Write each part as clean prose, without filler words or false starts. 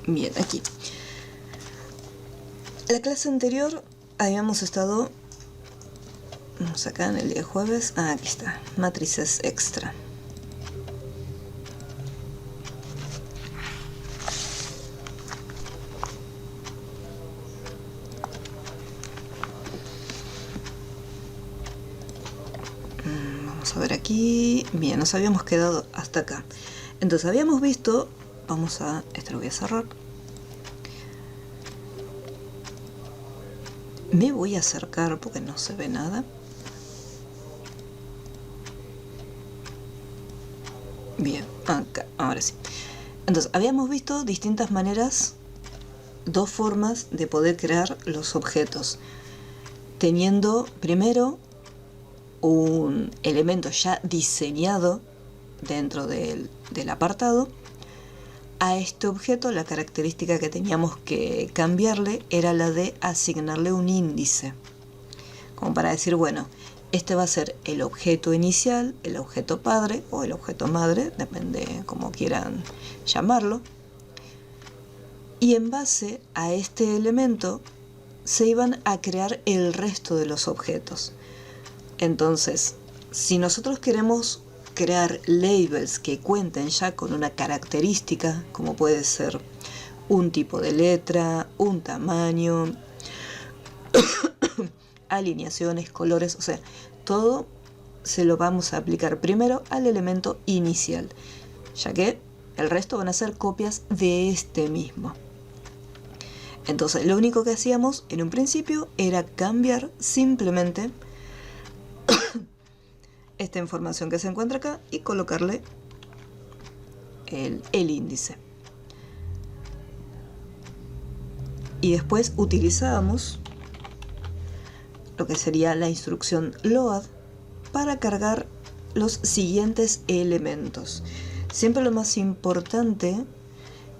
Bien, aquí. La clase anterior habíamos estado, vamos acá en el día jueves, aquí está, matrices extra. Vamos a ver aquí, bien, nos habíamos quedado hasta acá. Entonces habíamos visto, vamos a, esto lo voy a cerrar. Me voy a acercar porque no se ve nada. Bien, acá, ahora sí. Entonces, habíamos visto distintas maneras, dos formas de poder crear los objetos. Teniendo primero un elemento ya diseñado dentro del apartado. A este objeto la característica que teníamos que cambiarle era la de asignarle un índice, como para decir, bueno, este va a ser el objeto inicial, el objeto padre o el objeto madre, depende como quieran llamarlo, y en base a este elemento se iban a crear el resto de los objetos. Entonces, si nosotros queremos crear labels que cuenten ya con una característica, como puede ser un tipo de letra, un tamaño, alineaciones, colores, o sea, todo se lo vamos a aplicar primero al elemento inicial, ya que el resto van a ser copias de este mismo. Entonces, lo único que hacíamos en un principio era cambiar simplemente esta información que se encuentra acá y colocarle el índice. Y después utilizábamos lo que sería la instrucción load para cargar los siguientes elementos. Siempre lo más importante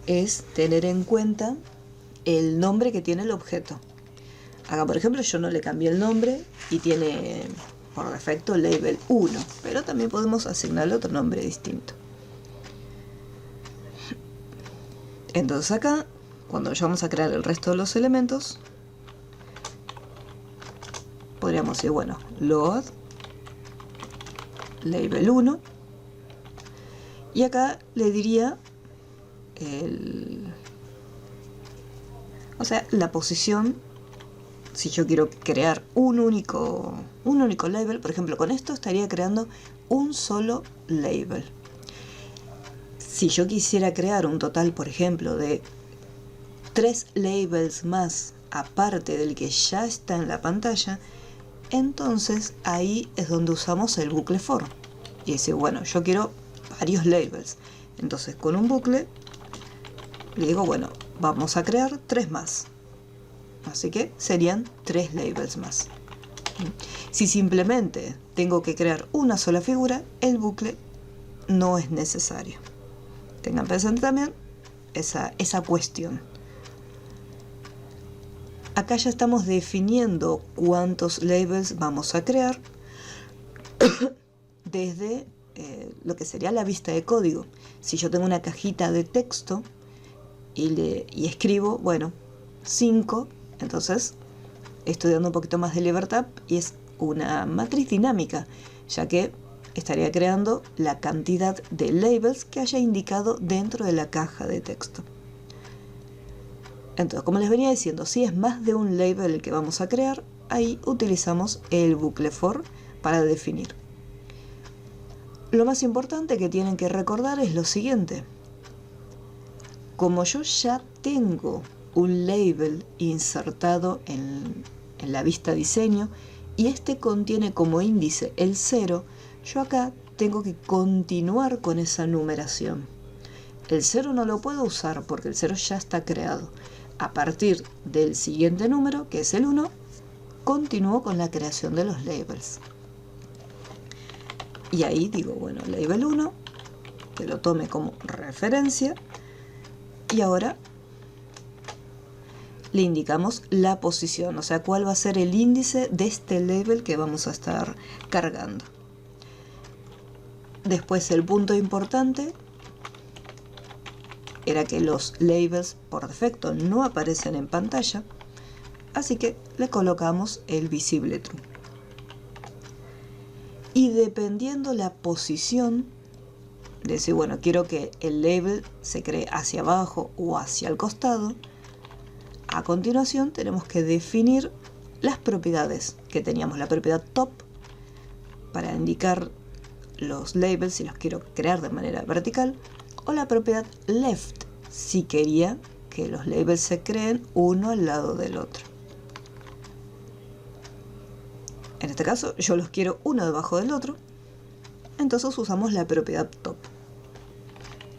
es tener en cuenta el nombre que tiene el objeto. Acá, por ejemplo, yo no le cambié el nombre y tiene por defecto label 1, pero también podemos asignarle otro nombre distinto. Entonces acá, cuando vayamos a crear el resto de los elementos, podríamos decir, bueno, load label 1, y acá le diría la posición. Si yo quiero crear un único label, por ejemplo, con esto estaría creando un solo label. Si yo quisiera crear un total, por ejemplo, de 3 labels más aparte del que ya está en la pantalla, entonces ahí es donde usamos el bucle for. Y dice, bueno, yo quiero varios labels. Entonces con un bucle le digo, bueno, vamos a crear 3 más. Así que serían 3 labels más. Si simplemente tengo que crear una sola figura, el bucle no es necesario. Tengan presente también esa cuestión. Acá ya estamos definiendo cuántos labels vamos a crear desde lo que sería la vista de código. Si yo tengo una cajita de texto y escribo, bueno, 5, entonces estoy dando un poquito más de libertad y es una matriz dinámica, ya que estaría creando la cantidad de labels que haya indicado dentro de la caja de texto. Entonces, como les venía diciendo, si es más de un label el que vamos a crear, ahí utilizamos el bucle for para definir. Lo más importante que tienen que recordar es lo siguiente. Como yo ya tengo un label insertado en la vista diseño y este contiene como índice el 0, yo acá tengo que continuar con esa numeración. El 0 no lo puedo usar porque el 0 ya está creado. A partir del siguiente número, que es el 1, continúo con la creación de los labels. Y ahí digo, bueno, label 1, que lo tome como referencia, y ahora le indicamos la posición, o sea, cuál va a ser el índice de este label que vamos a estar cargando. Después el punto importante era que los labels por defecto no aparecen en pantalla, así que le colocamos el visible true. Y dependiendo la posición, decir, bueno, quiero que el label se cree hacia abajo o hacia el costado, a continuación tenemos que definir las propiedades que teníamos. La propiedad top para indicar los labels si los quiero crear de manera vertical, o la propiedad left si quería que los labels se creen uno al lado del otro. En este caso yo los quiero uno debajo del otro, entonces usamos la propiedad top.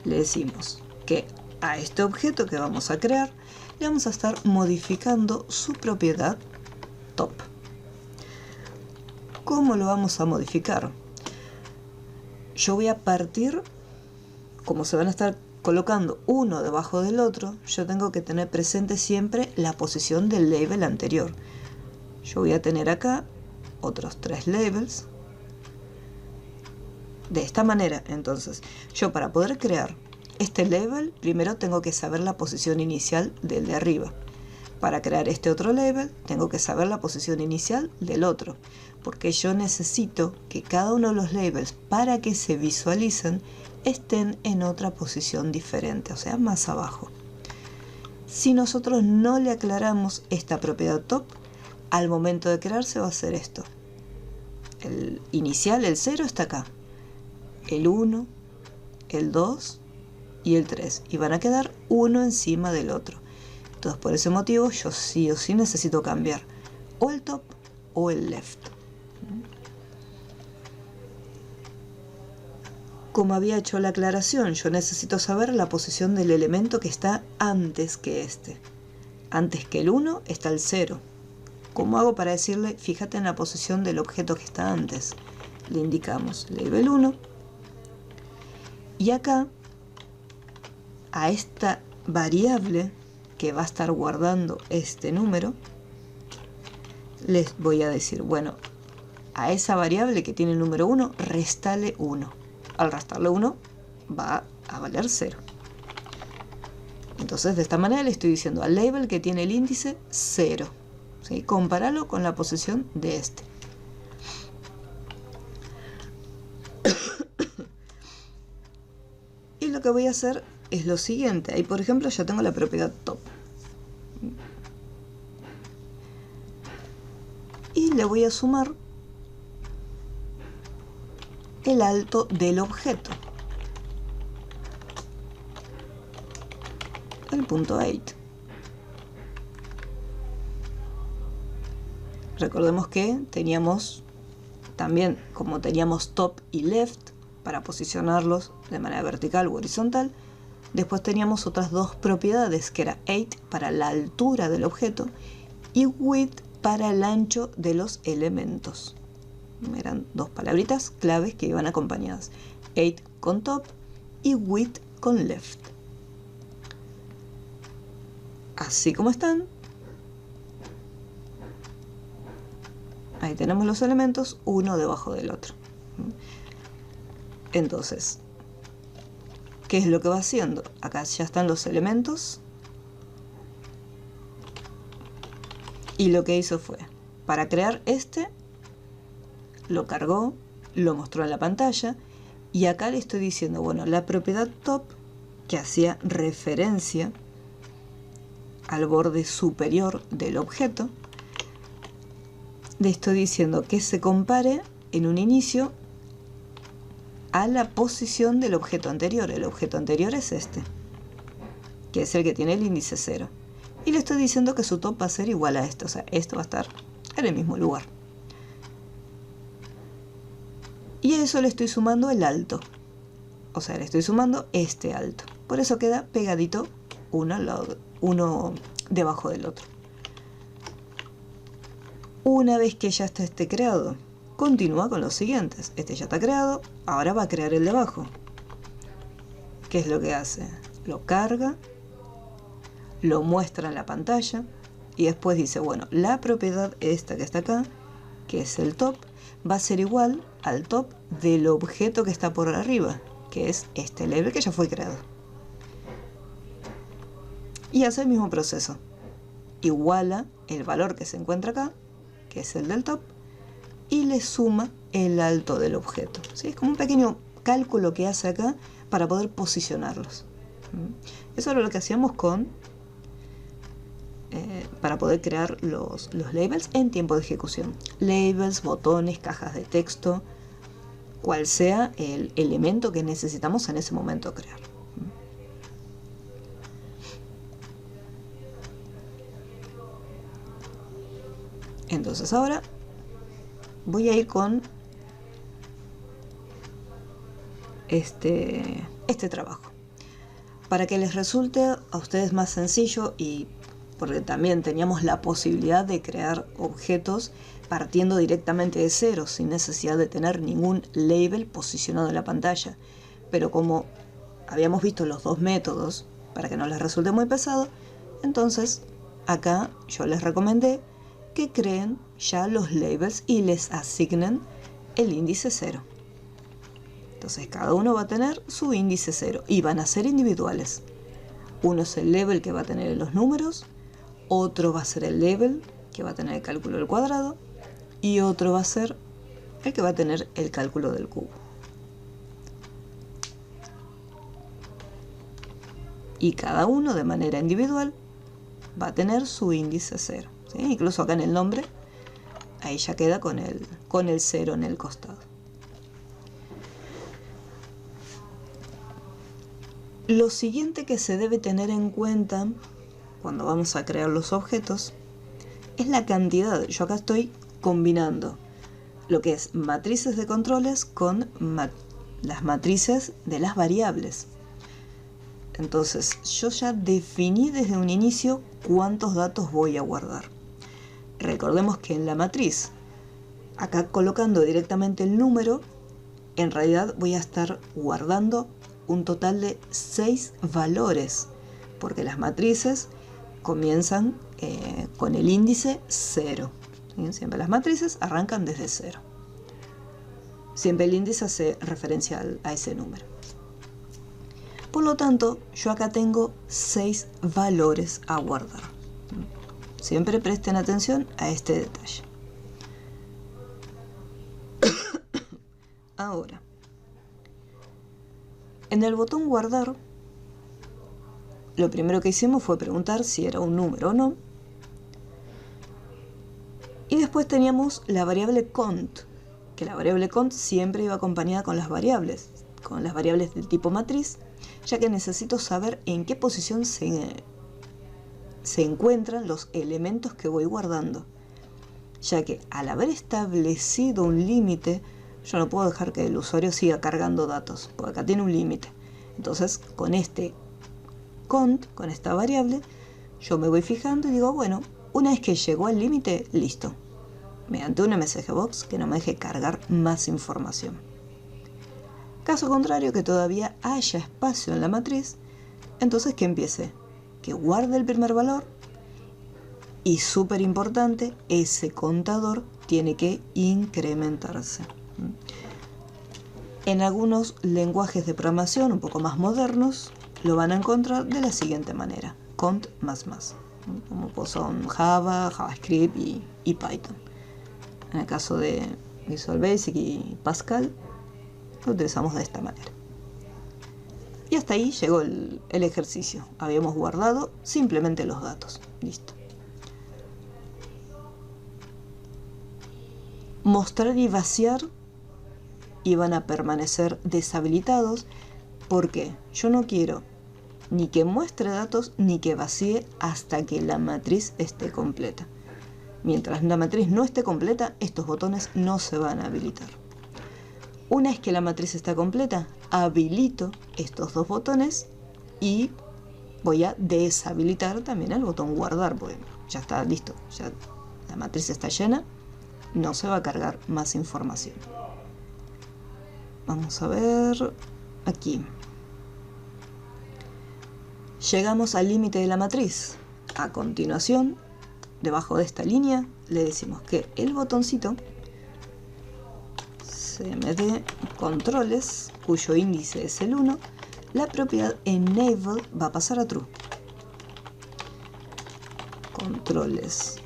Le decimos que a este objeto que vamos a crear le vamos a estar modificando su propiedad top. ¿Cómo lo vamos a modificar? Yo voy a partir, como se van a estar colocando uno debajo del otro, yo tengo que tener presente siempre la posición del label anterior. Yo voy a tener acá otros 3 labels. De esta manera, entonces, yo para poder crear este label, primero tengo que saber la posición inicial del de arriba. Para crear este otro label, tengo que saber la posición inicial del otro, porque yo necesito que cada uno de los labels, para que se visualicen, estén en otra posición diferente, o sea, más abajo. Si nosotros no le aclaramos esta propiedad top, al momento de crearse va a hacer esto. El inicial, el 0, está acá. El 1, el 2 y el 3. Y van a quedar uno encima del otro. Entonces, por ese motivo, yo sí o sí necesito cambiar o el top o el left. Como había hecho la aclaración, yo necesito saber la posición del elemento que está antes que este. Antes que el 1 está el 0. ¿Cómo hago para decirle, fíjate en la posición del objeto que está antes? Le indicamos label 1. Y acá, a esta variable que va a estar guardando este número, les voy a decir, bueno, a esa variable que tiene el número 1, restale 1. Al restarle 1, va a valer 0. Entonces, de esta manera le estoy diciendo al label que tiene el índice 0. ¿Sí? Compáralo con la posición de este. Y lo que voy a hacer es lo siguiente. Ahí, por ejemplo, yo tengo la propiedad top. Y le voy a sumar el alto del objeto. El punto 8. Recordemos que teníamos también, como teníamos top y left para posicionarlos de manera vertical u horizontal, después teníamos otras dos propiedades, que era 8 para la altura del objeto y width para el ancho de los elementos. Eran dos palabritas claves que iban acompañadas. 8 con top y width con left. Así como están. Ahí tenemos los elementos uno debajo del otro. Entonces, ¿qué es lo que va haciendo? Acá ya están los elementos. Y lo que hizo fue, para crear este, lo cargó, lo mostró en la pantalla. Y acá le estoy diciendo, bueno, la propiedad top, que hacía referencia al borde superior del objeto, le estoy diciendo que se compare en un inicio a la posición del objeto anterior. El objeto anterior es este, que es el que tiene el índice 0. Y le estoy diciendo que su top va a ser igual a esto, o sea, esto va a estar en el mismo lugar. Y a eso le estoy sumando el alto, o sea, le estoy sumando este alto. Por eso queda pegadito uno debajo del otro. Una vez que ya está este creado, continúa con los siguientes. Este ya está creado, ahora va a crear el de abajo. ¿Qué es lo que hace? Lo carga, lo muestra en la pantalla y después dice, bueno, la propiedad esta que está acá, que es el top, va a ser igual al top del objeto que está por arriba, que es este label que ya fue creado. y hace el mismo proceso. Iguala el valor que se encuentra acá, que es el del top, y le suma el alto del objeto. ¿Sí? Es como un pequeño cálculo que hace acá para poder posicionarlos. Eso era lo que hacíamos para poder crear los labels en tiempo de ejecución. Labels, botones, cajas de texto, cual sea el elemento que necesitamos en ese momento crear. Entonces ahora voy a ir con este trabajo para que les resulte a ustedes más sencillo, y porque también teníamos la posibilidad de crear objetos partiendo directamente de cero sin necesidad de tener ningún label posicionado en la pantalla, pero como habíamos visto los dos métodos para que no les resulte muy pesado, entonces acá yo les recomendé que creen ya los labels y les asignen el índice 0. Entonces cada uno va a tener su índice 0 y van a ser individuales. Uno es el label que va a tener los números, otro va a ser el label que va a tener el cálculo del cuadrado y otro va a ser el que va a tener el cálculo del cubo. Y cada uno de manera individual va a tener su índice 0. ¿Sí? Incluso acá en el nombre, ahí ya queda con el 0 en el costado. Lo siguiente que se debe tener en cuenta cuando vamos a crear los objetos es la cantidad. Yo acá estoy combinando lo que es matrices de controles con las matrices de las variables. Entonces yo ya definí desde un inicio cuántos datos voy a guardar. Recordemos que en la matriz, acá colocando directamente el número, en realidad voy a estar guardando un total de 6 valores, porque las matrices comienzan con el índice 0. ¿Sí? Siempre las matrices arrancan desde 0. Siempre el índice hace referencia a ese número. Por lo tanto, yo acá tengo 6 valores a guardar. Siempre presten atención a este detalle. Ahora, en el botón guardar, lo primero que hicimos fue preguntar si era un número o no. Y después teníamos la variable cont, que la variable cont siempre iba acompañada con las variables del tipo matriz, ya que necesito saber en qué posición se encuentran los elementos que voy guardando, ya que al haber establecido un límite, yo no puedo dejar que el usuario siga cargando datos, porque acá tiene un límite. Entonces con este cont, con esta variable, yo me voy fijando y digo, bueno, una vez que llegó al límite, listo, mediante un msgbox que no me deje cargar más información. Caso contrario, que todavía haya espacio en la matriz, entonces que empiece, que guarde el primer valor, y súper importante, ese contador tiene que incrementarse. En algunos lenguajes de programación un poco más modernos lo van a encontrar de la siguiente manera: cont más más, como son Java, JavaScript y Python. En el caso de Visual Basic y Pascal lo utilizamos de esta manera. Y hasta ahí llegó el ejercicio. Habíamos guardado simplemente los datos. Listo. Mostrar y vaciar iban a permanecer deshabilitados porque yo no quiero ni que muestre datos ni que vacíe hasta que la matriz esté completa. Mientras la matriz no esté completa, estos botones no se van a habilitar. Una vez que la matriz está completa, habilito estos dos botones y voy a deshabilitar también el botón guardar, porque ya está listo, ya la matriz está llena, no se va a cargar más información. Vamos a ver aquí. Llegamos al límite de la matriz. A continuación, debajo de esta línea, le decimos que el botoncito cmd controles, cuyo índice es el 1, la propiedad enable va a pasar a true. controles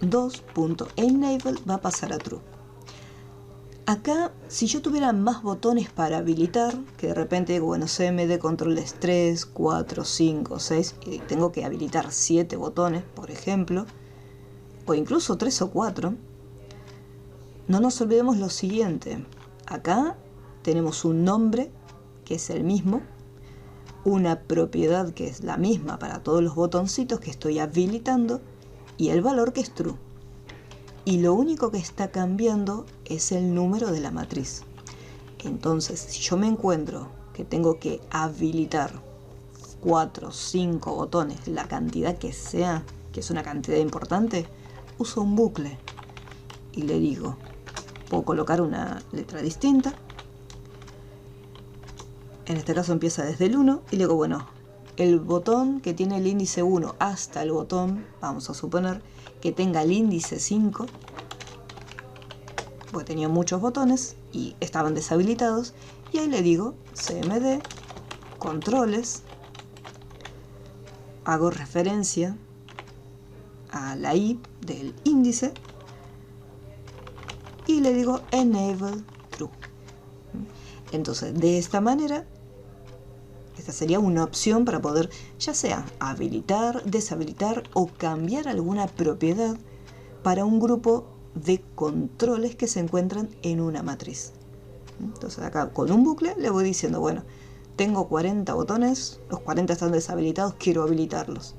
2.enable va a pasar a true. Acá, si yo tuviera más botones para habilitar, que de repente, bueno, CMD controles 3, 4, 5, 6, y tengo que habilitar 7 botones, por ejemplo, o incluso 3 o 4, no nos olvidemos lo siguiente. Acá tenemos un nombre, que es el mismo, una propiedad que es la misma para todos los botoncitos que estoy habilitando, y el valor que es true. Y lo único que está cambiando es el número de la matriz. Entonces, si yo me encuentro que tengo que habilitar 4, 5 botones, la cantidad que sea, que es una cantidad importante, uso un bucle y le digo, puedo colocar una letra distinta. En este caso empieza desde el 1 y le digo, bueno, el botón que tiene el índice 1 hasta el botón, vamos a suponer que tenga el índice 5, porque tenía muchos botones y estaban deshabilitados, y ahí le digo CMD, controles, hago referencia a la I del índice y le digo enable true. Entonces, de esta manera, esta sería una opción para poder ya sea habilitar, deshabilitar o cambiar alguna propiedad para un grupo de controles que se encuentran en una matriz. Entonces acá con un bucle le voy diciendo, bueno, tengo 40 botones, los 40 están deshabilitados, quiero habilitarlos.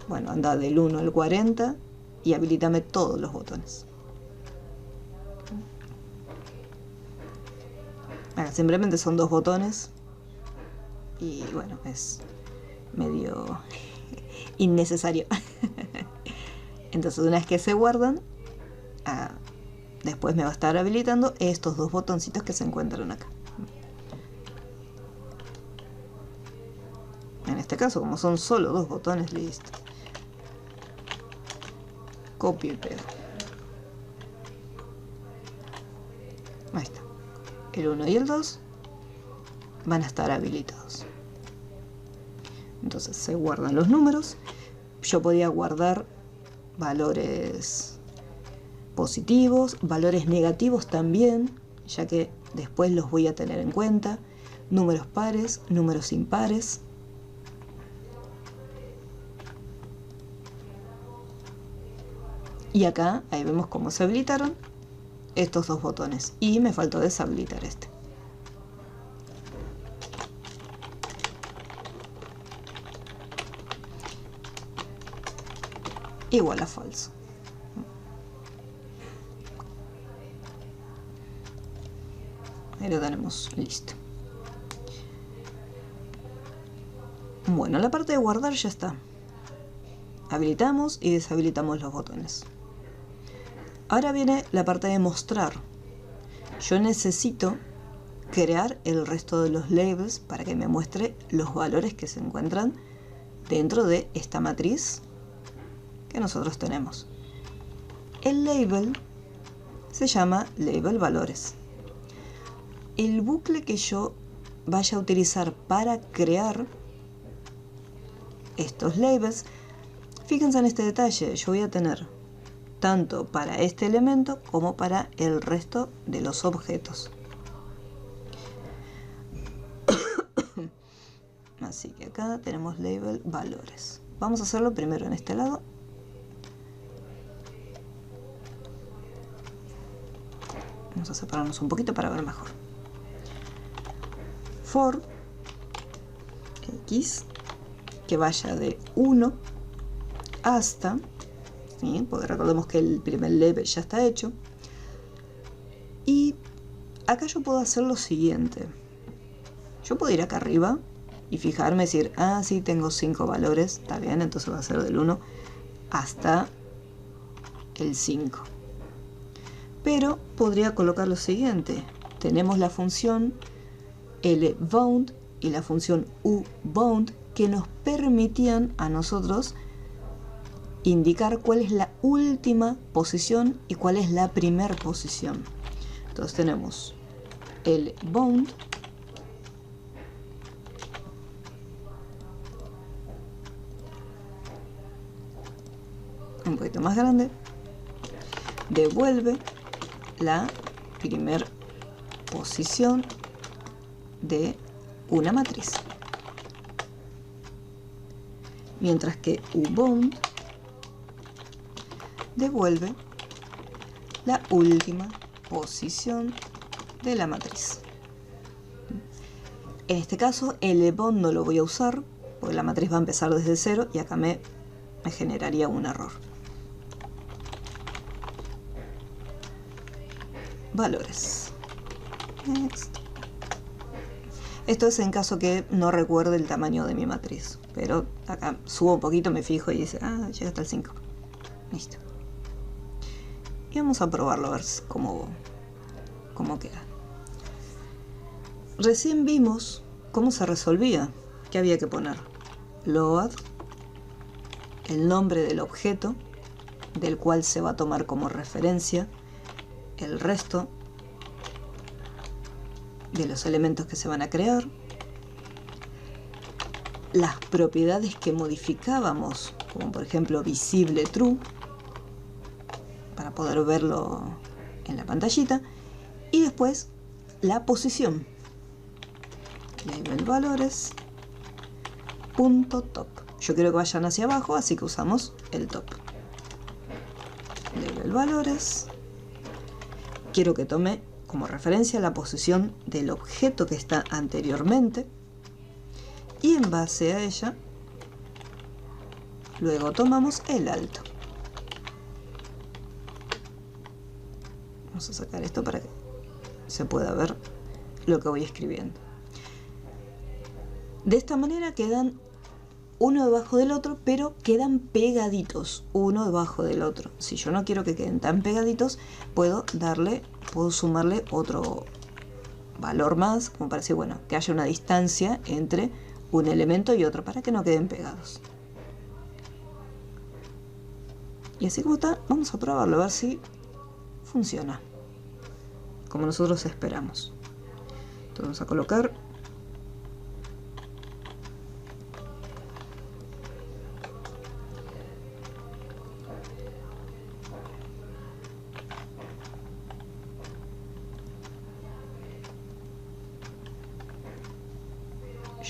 Bueno, anda del 1 al 40 y habilítame todos los botones. Acá simplemente son 2 botones y bueno, es medio innecesario. Entonces una vez que se guardan, después me va a estar habilitando estos 2 botoncitos que se encuentran acá. En este caso, como son solo 2 botones, listo. Copio y pego. Ahí está. El 1 y el 2 van a estar habilitados. Entonces se guardan los números. Yo podía guardar valores positivos, valores negativos también, ya que después los voy a tener en cuenta. Números pares, números impares. Y acá, ahí vemos cómo se habilitaron estos 2 botones. Y me faltó deshabilitar este. Igual a falso. Ahí lo tenemos listo. Bueno, la parte de guardar ya está. Habilitamos y deshabilitamos los botones. Ahora viene la parte de mostrar. Yo necesito crear el resto de los labels para que me muestre los valores que se encuentran dentro de esta matriz que nosotros tenemos. El label se llama label valores. El bucle que yo vaya a utilizar para crear estos labels, fíjense en este detalle, yo voy a tener tanto para este elemento como para el resto de los objetos. Así que acá tenemos label valores. Vamos a hacerlo primero en este lado. Vamos a separarnos un poquito para ver mejor. For x que vaya de 1 hasta, ¿sí? Porque recordemos que el primer label ya está hecho. Y acá yo puedo hacer lo siguiente. Yo puedo ir acá arriba y fijarme y decir, ah, sí, tengo 5 valores, está bien, entonces va a ser del 1 hasta el 5. Pero podría colocar lo siguiente. Tenemos la función lbound y la función ubound que nos permitían a nosotros indicar cuál es la última posición y cuál es la primera posición. Entonces tenemos el bound un poquito más grande, devuelve la primer posición de una matriz. Mientras que ubond devuelve la última posición de la matriz. En este caso, el ebond no lo voy a usar, porque la matriz va a empezar desde 0 y acá me generaría un error. Valores. Next. Esto es en caso que no recuerde el tamaño de mi matriz. Pero acá subo un poquito, me fijo y dice, llega hasta el 5. Listo. Y vamos a probarlo a ver cómo queda. Recién vimos cómo se resolvía. ¿Qué había que poner? Load, el nombre del objeto, del cual se va a tomar como referencia el resto de los elementos que se van a crear, las propiedades que modificábamos, como por ejemplo visible true, para poder verlo en la pantallita, y después la posición, label valores, punto top. Yo quiero que vayan hacia abajo, así que usamos el top. Label valores, quiero que tome como referencia la posición del objeto que está anteriormente, y en base a ella luego tomamos el alto. Vamos a sacar esto para que se pueda ver lo que voy escribiendo. De esta manera quedan uno debajo del otro, pero quedan pegaditos, uno debajo del otro. Si yo no quiero que queden tan pegaditos, puedo sumarle otro valor más, como para decir, bueno, que haya una distancia entre un elemento y otro, para que no queden pegados. Y así como está, vamos a probarlo, a ver si funciona como nosotros esperamos. Entonces vamos a colocar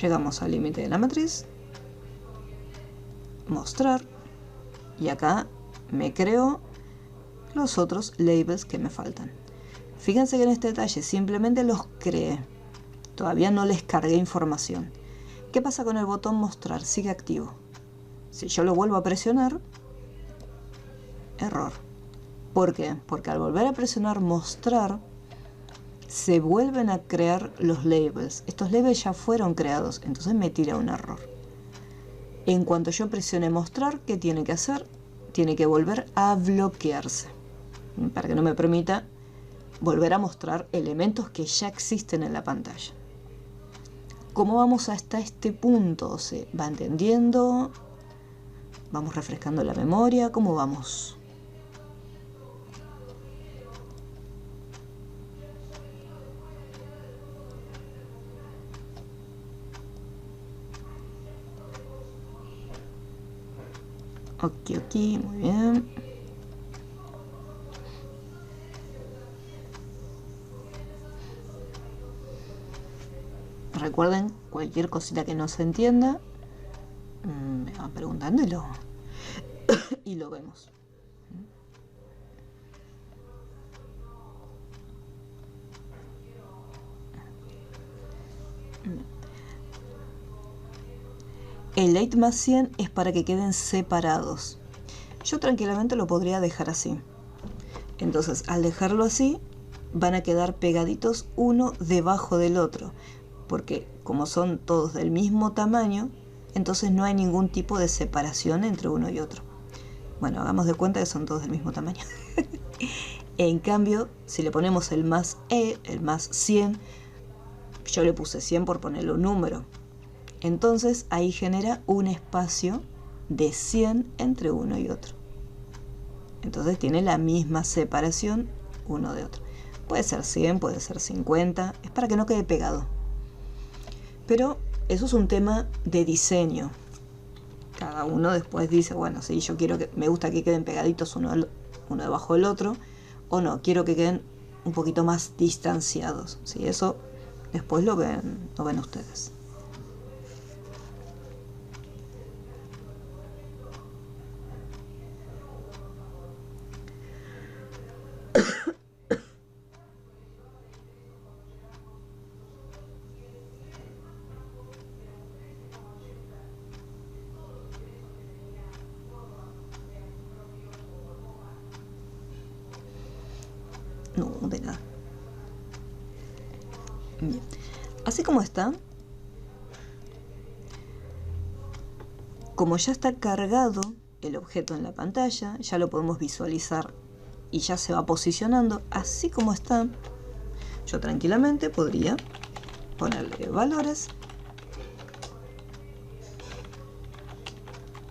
llegamos al límite de la matriz, mostrar, y acá me creo los otros labels que me faltan. Fíjense que en este detalle simplemente los creé, todavía no les cargué información. ¿Qué pasa con el botón mostrar? Sigue activo. Si yo lo vuelvo a presionar, error. ¿Por qué? Porque al volver a presionar mostrar, se vuelven a crear los labels. Estos labels ya fueron creados, entonces me tira un error. En cuanto yo presione mostrar, ¿qué tiene que hacer? Tiene que volver a bloquearse, para que no me permita volver a mostrar elementos que ya existen en la pantalla. ¿Cómo vamos hasta este punto? ¿Se va entendiendo? ¿Vamos refrescando la memoria? ¿Cómo vamos? Ok, muy bien. Recuerden, cualquier cosita que no se entienda, me van preguntando y lo vemos. El late más 100 es para que queden separados. Yo tranquilamente lo podría dejar así. Entonces, al dejarlo así, van a quedar pegaditos uno debajo del otro. Porque como son todos del mismo tamaño, entonces no hay ningún tipo de separación entre uno y otro. Bueno, hagamos de cuenta que son todos del mismo tamaño. En cambio, si le ponemos el más E, el más 100, yo le puse 100 por ponerle un número. Entonces ahí genera un espacio de 100 entre uno y otro. Entonces tiene la misma separación uno de otro. Puede ser 100, puede ser 50, es para que no quede pegado. Pero eso es un tema de diseño. Cada uno después dice, bueno, sí, yo quiero que, me gusta que queden pegaditos uno debajo del otro, o no, quiero que queden un poquito más distanciados. ¿Sí? Eso después lo ven ustedes. No, de nada. Bien. Así como está, como ya está cargado el objeto en la pantalla, ya lo podemos visualizar y ya se va posicionando. Así como está, yo tranquilamente podría ponerle valores,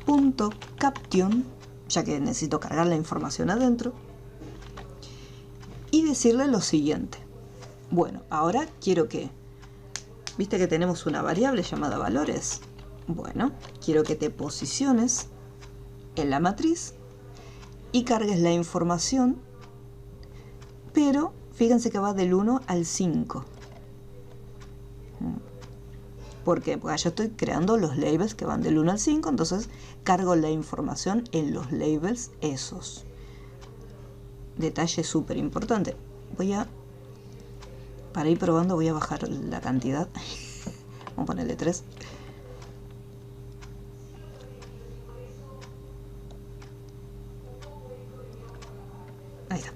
punto caption, ya que necesito cargar la información adentro, y decirle lo siguiente. Bueno, ahora quiero que, viste que tenemos una variable llamada valores. Bueno, quiero que te posiciones en la matriz y cargues la información, pero fíjense que va del 1 al 5. ¿Por qué? Porque yo estoy creando los labels que van del 1 al 5, entonces cargo la información en los labels esos. Detalle súper importante. Para ir probando voy a bajar la cantidad. Vamos a ponerle 3. Ahí está.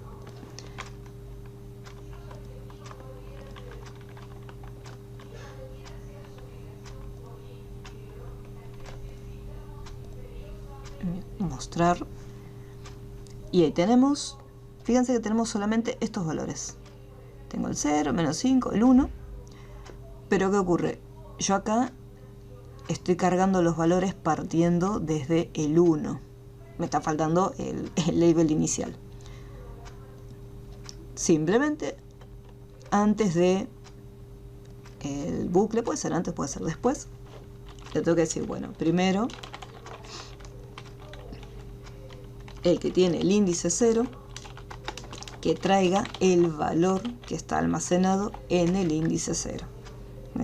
Mostrar. Y ahí tenemos, fíjense que tenemos solamente estos valores. Tengo el 0, menos 5, el 1. Pero ¿qué ocurre? Yo acá estoy cargando los valores partiendo desde el 1. Me está faltando el label inicial. Simplemente antes de el bucle, puede ser antes, puede ser después, le tengo que decir, bueno, primero el que tiene el índice 0 que traiga el valor que está almacenado en el índice 0.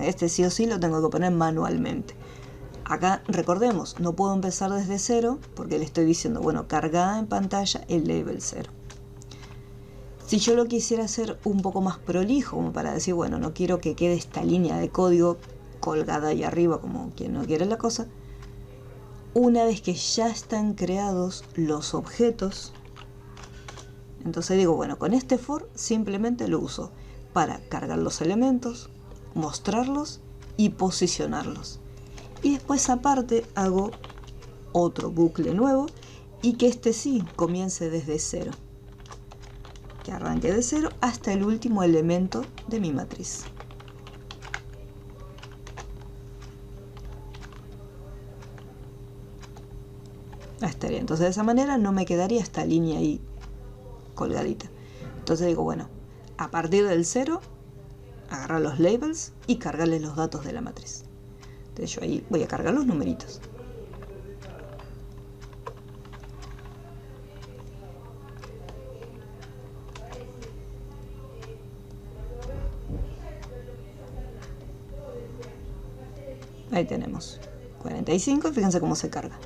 Este sí o sí lo tengo que poner manualmente. Acá recordemos, no puedo empezar desde 0 porque le estoy diciendo, bueno, carga en pantalla el label 0. Si yo lo quisiera hacer un poco más prolijo, como para decir, bueno, no quiero que quede esta línea de código colgada ahí arriba como quien no quiere la cosa, una vez que ya están creados los objetos, entonces digo, bueno, con este for simplemente lo uso para cargar los elementos, mostrarlos y posicionarlos. Y después aparte hago otro bucle nuevo y que este sí comience desde 0. Que arranque de 0 hasta el último elemento de mi matriz. Ahí estaría. Entonces de esa manera no me quedaría esta línea ahí colgadita. Entonces digo, bueno, a partir del 0, agarrar los labels y cargarle los datos de la matriz. Entonces yo ahí voy a cargar los numeritos. Ahí tenemos 45 y fíjense cómo se carga.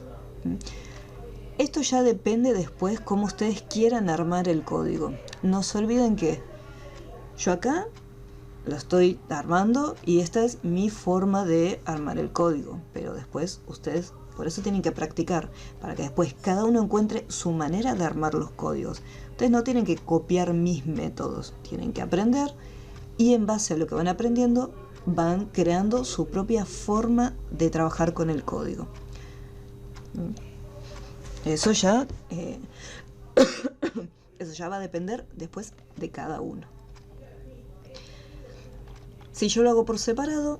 Esto ya depende después cómo ustedes quieran armar el código. No se olviden que yo acá lo estoy armando y esta es mi forma de armar el código. Pero después ustedes, por eso tienen que practicar, para que después cada uno encuentre su manera de armar los códigos. Ustedes no tienen que copiar mis métodos, tienen que aprender y en base a lo que van aprendiendo van creando su propia forma de trabajar con el código. Eso ya va a depender después de cada uno. Si yo lo hago por separado,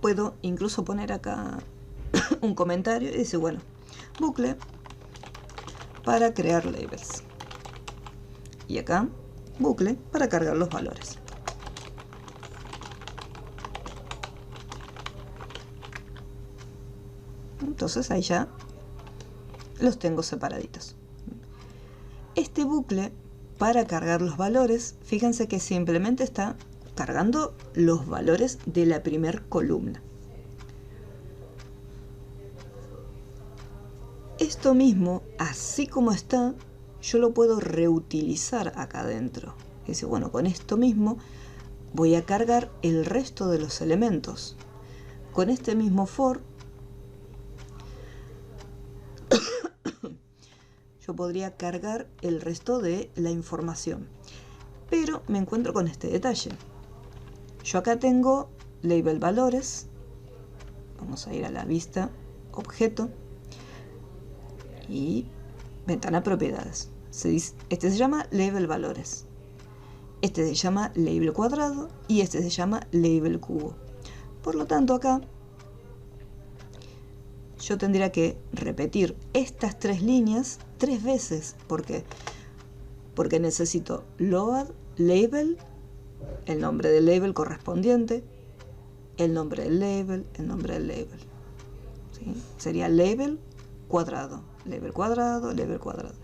puedo incluso poner acá un comentario y decir, bueno, bucle para crear labels. Y acá, bucle para cargar los valores. Entonces ahí ya los tengo separaditos. Este bucle, para cargar los valores, fíjense que simplemente está cargando los valores de la primer columna. Esto mismo, así como está, yo lo puedo reutilizar acá adentro. Dice, bueno, con esto mismo voy a cargar el resto de los elementos. Con este mismo for, yo podría cargar el resto de la información. Pero me encuentro con este detalle. Yo acá tengo label valores. Vamos a ir a la vista objeto y ventana propiedades. Este se llama label valores. Este se llama label cuadrado y este se llama label cubo. Por lo tanto, acá yo tendría que repetir estas tres líneas 3 veces. ¿Por qué? Porque necesito load, label, el nombre del label correspondiente, el nombre del label, el nombre del label. ¿Sí? Sería label cuadrado, label cuadrado, label cuadrado.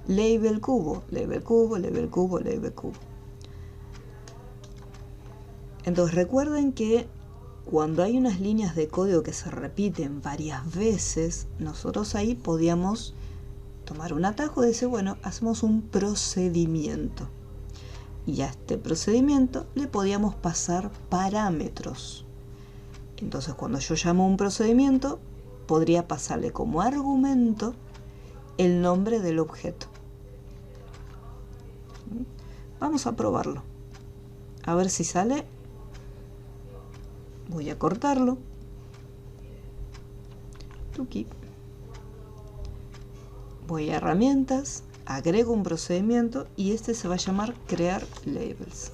Label cubo, label cubo, label cubo, label cubo. Entonces recuerden que cuando hay unas líneas de código que se repiten varias veces, nosotros ahí podíamos tomar un atajo y decir, bueno, hacemos un procedimiento. Y a este procedimiento le podíamos pasar parámetros. Entonces cuando yo llamo un procedimiento, podría pasarle como argumento el nombre del objeto. Vamos a probarlo. A ver si sale. Voy a cortarlo. Tuki. Voy a herramientas, agrego un procedimiento y este se va a llamar crear labels.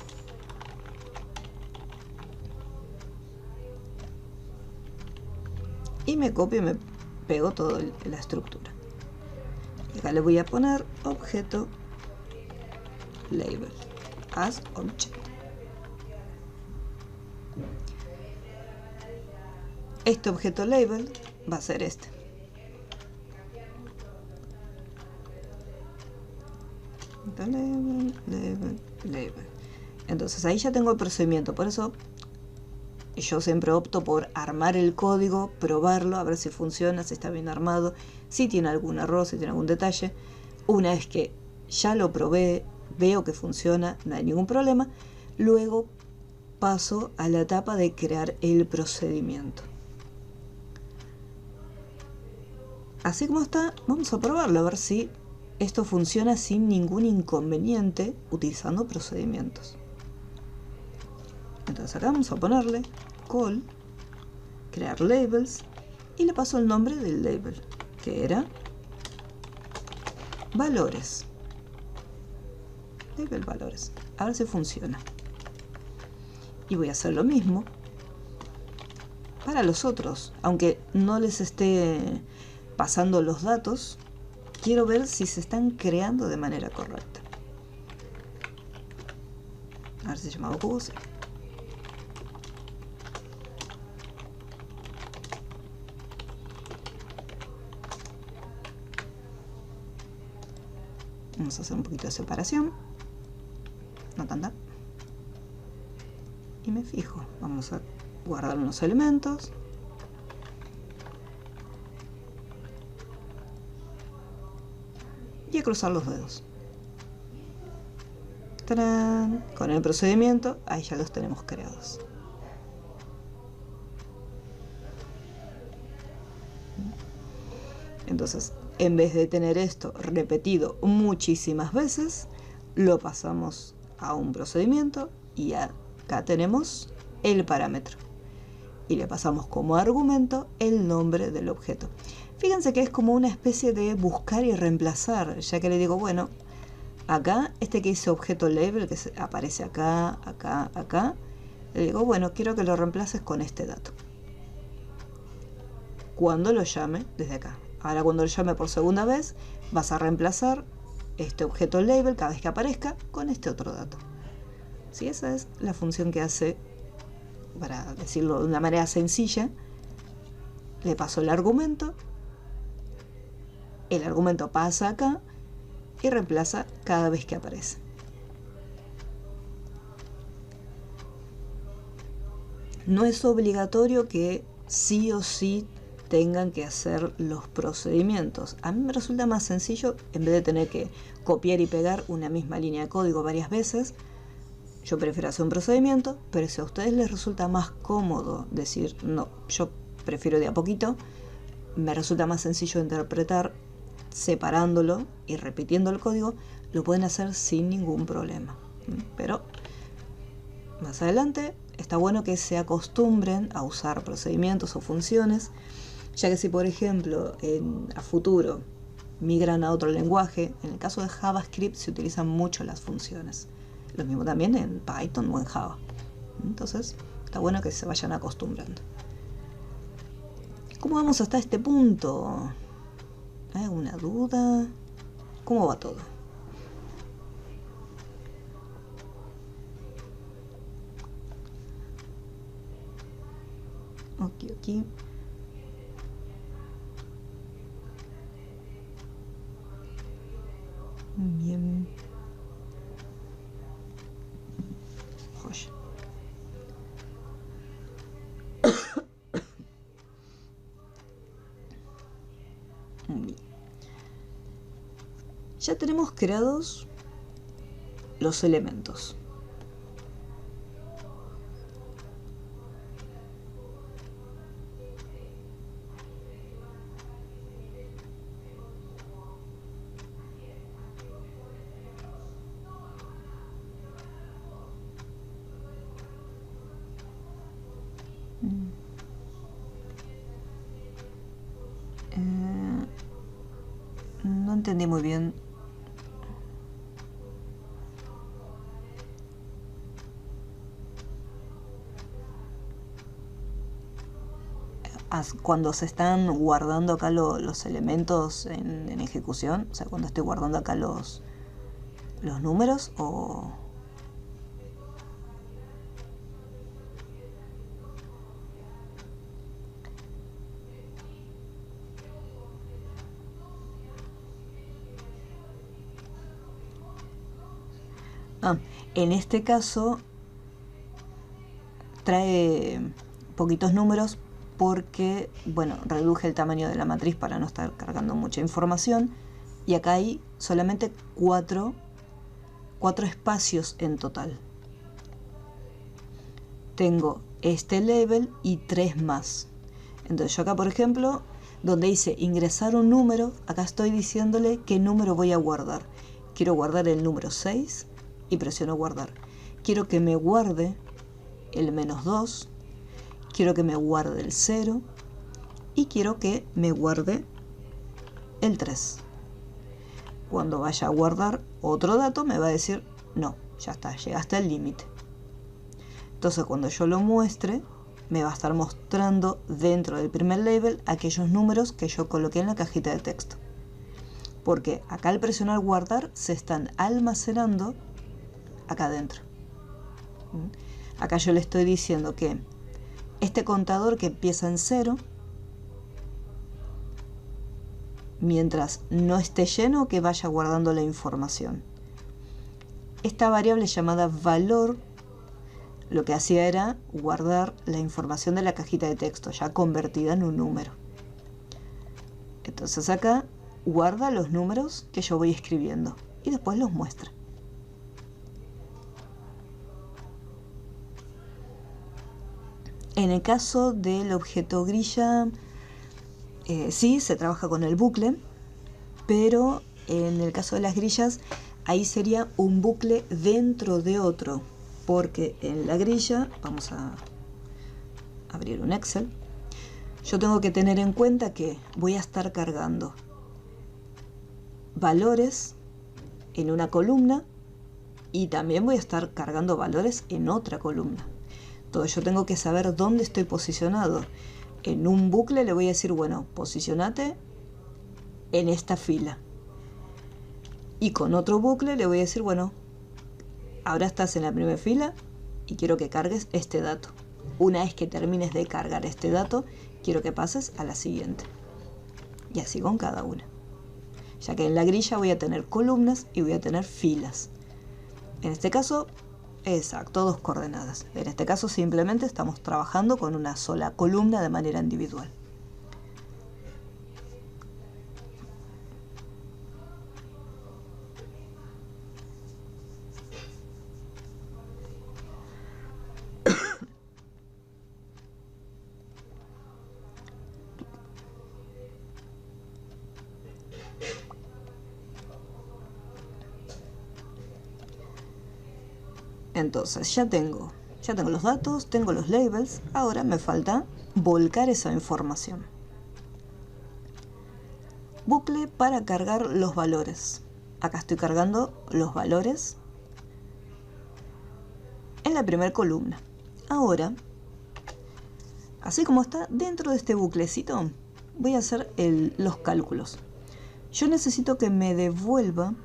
Y me copio y me pego toda la estructura. Y acá le voy a poner objeto label as object. Este objeto label va a ser este. Label, label, label. Entonces ahí ya tengo el procedimiento. Por eso yo siempre opto por armar el código, probarlo, a ver si funciona, si está bien armado, si tiene algún error, si tiene algún detalle. Una vez que ya lo probé, veo que funciona, no hay ningún problema, luego paso a la etapa de crear el procedimiento. Así como está, vamos a probarlo, a ver si esto funciona sin ningún inconveniente utilizando procedimientos. Entonces acá vamos a ponerle call, crear labels, y le paso el nombre del label, que era valores. Label valores. A ver si funciona. Y voy a hacer lo mismo para los otros, aunque no les esté pasando los datos, quiero ver si se están creando de manera correcta. A ver si se llama cubo, sí. Vamos a hacer un poquito de separación, no tanta. Y me fijo, vamos a guardar unos elementos. Y a cruzar los dedos. ¡Tarán! Con el procedimiento, ahí ya los tenemos creados. Entonces, en vez de tener esto repetido muchísimas veces, lo pasamos a un procedimiento y acá tenemos el parámetro. Y le pasamos como argumento el nombre del objeto. Fíjense que es como una especie de buscar y reemplazar, ya que le digo, bueno, acá, este que dice objeto label, que aparece acá, acá, acá, le digo, bueno, quiero que lo reemplaces con este dato. Cuando lo llame desde acá. Ahora cuando lo llame por segunda vez, vas a reemplazar este objeto label cada vez que aparezca con este otro dato. ¿Sí? Esa es la función que hace, para decirlo de una manera sencilla, le paso el argumento pasa acá y reemplaza cada vez que aparece. No es obligatorio que sí o sí tengan que hacer los procedimientos. A mí me resulta más sencillo, en vez de tener que copiar y pegar una misma línea de código varias veces, yo prefiero hacer un procedimiento, pero si a ustedes les resulta más cómodo decir, no, yo prefiero de a poquito, me resulta más sencillo interpretar separándolo y repitiendo el código, lo pueden hacer sin ningún problema. Pero más adelante está bueno que se acostumbren a usar procedimientos o funciones, ya que si por ejemplo a futuro migran a otro lenguaje, en el caso de JavaScript se utilizan mucho las funciones. Lo mismo también en Python o en Java. Entonces está bueno que se vayan acostumbrando. ¿Cómo vamos hasta este punto? ¿Hay alguna duda? ¿Cómo va todo? Ok. Bien. Joya. Bien. Ya tenemos creados los elementos. No entendí muy bien. Cuando se están guardando acá los elementos en ejecución, o sea, cuando estoy guardando acá los números o... en este caso trae poquitos números porque, bueno, reduje el tamaño de la matriz para no estar cargando mucha información, y acá hay solamente cuatro espacios en total. Tengo este label y 3 más. Entonces yo acá, por ejemplo, donde dice ingresar un número, acá estoy diciéndole qué número voy a guardar. Quiero guardar el número 6 y presiono guardar. Quiero que me guarde el -2, quiero que me guarde el 0 y quiero que me guarde el 3. Cuando vaya a guardar otro dato me va a decir no, ya está, llegaste al límite. Entonces cuando yo lo muestre me va a estar mostrando dentro del primer label aquellos números que yo coloqué en la cajita de texto, porque acá al presionar guardar se están almacenando acá adentro. Acá yo le estoy diciendo que este contador que empieza en 0, mientras no esté lleno, que vaya guardando la información. Esta variable llamada valor lo que hacía era guardar la información de la cajita de texto ya convertida en un número. Entonces acá guarda los números que yo voy escribiendo y después los muestra. En el caso del objeto grilla, sí, se trabaja con el bucle, pero en el caso de las grillas, ahí sería un bucle dentro de otro, porque en la grilla, vamos a abrir un Excel, yo tengo que tener en cuenta que voy a estar cargando valores en una columna y también voy a estar cargando valores en otra columna. Entonces yo tengo que saber dónde estoy posicionado. En un bucle le voy a decir, bueno, posicionate en esta fila. Y con otro bucle le voy a decir, bueno, ahora estás en la primera fila y quiero que cargues este dato. Una vez que termines de cargar este dato, quiero que pases a la siguiente. Y así con cada una. Ya que en la grilla voy a tener columnas y voy a tener filas. En este caso, exacto, 2 coordenadas. En este caso simplemente estamos trabajando con una sola columna de manera individual. Entonces ya tengo los datos, tengo los labels, ahora me falta volcar esa información. Bucle para cargar los valores. Acá estoy cargando los valores en la primera columna. Ahora, así como está dentro de este buclecito, voy a hacer los cálculos. Yo necesito que me devuelva,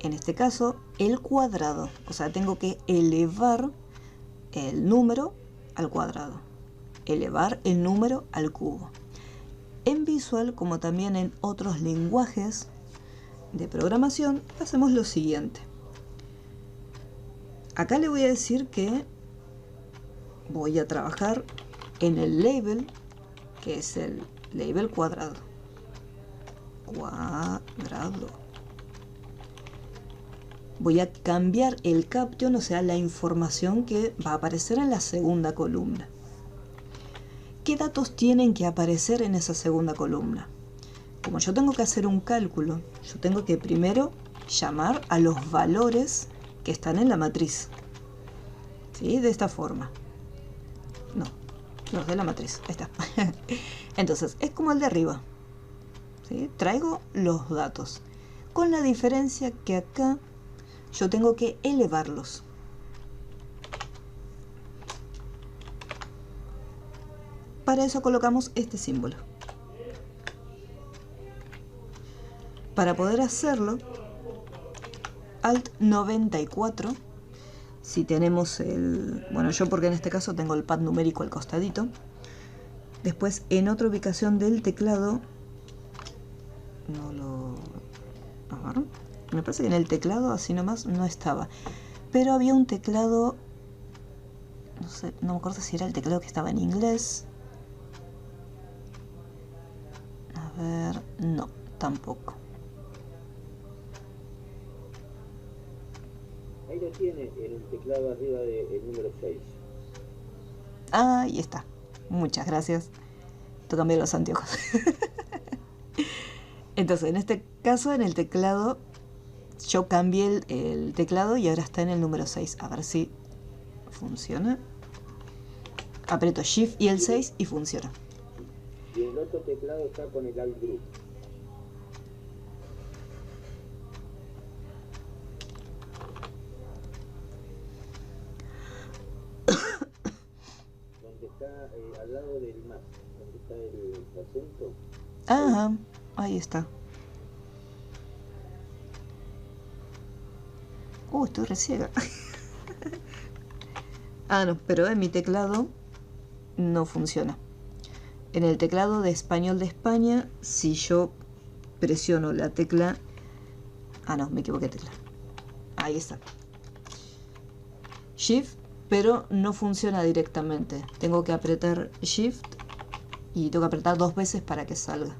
en este caso, el cuadrado. O sea, tengo que elevar el número al cuadrado. Elevar el número al cubo. En Visual, como también en otros lenguajes de programación, hacemos lo siguiente. Acá le voy a decir que voy a trabajar en el label, que es el label cuadrado. Voy a cambiar el caption, o sea, la información que va a aparecer en la segunda columna. ¿Qué datos tienen que aparecer en esa segunda columna? Como yo tengo que hacer un cálculo, yo tengo que primero llamar a los valores que están en la matriz. ¿Sí? De esta forma. No, los de la matriz. Ahí está. Entonces, es como el de arriba. ¿Sí? Traigo los datos. Con la diferencia que acá yo tengo que elevarlos. Para eso colocamos este símbolo. Para poder hacerlo, Alt 94, si tenemos el... Bueno, yo porque en este caso tengo el pad numérico al costadito. Después, en otra ubicación del teclado, no lo... A ver, me parece que en el teclado así nomás no estaba. Pero había un teclado... No sé, no me acuerdo si era el teclado que estaba en inglés. A ver, no, tampoco. Ahí lo tiene, en el teclado arriba del número 6. Ah, ahí está. Muchas gracias. Tú cambié los anteojos. Entonces, en este caso, en el teclado, yo cambié el teclado y ahora está en el número 6. A ver si funciona. Aprieto Shift y el 6 y funciona. Y el otro teclado está con el Alt Group. Donde está al lado del más, donde está el acento. Ajá, ahí está. Estoy re ciega. No, pero en mi teclado no funciona. En el teclado de español de España, si yo presiono la tecla... no, me equivoqué de tecla. Ahí está. Shift, pero no funciona directamente. Tengo que apretar Shift y tengo que apretar 2 veces para que salga.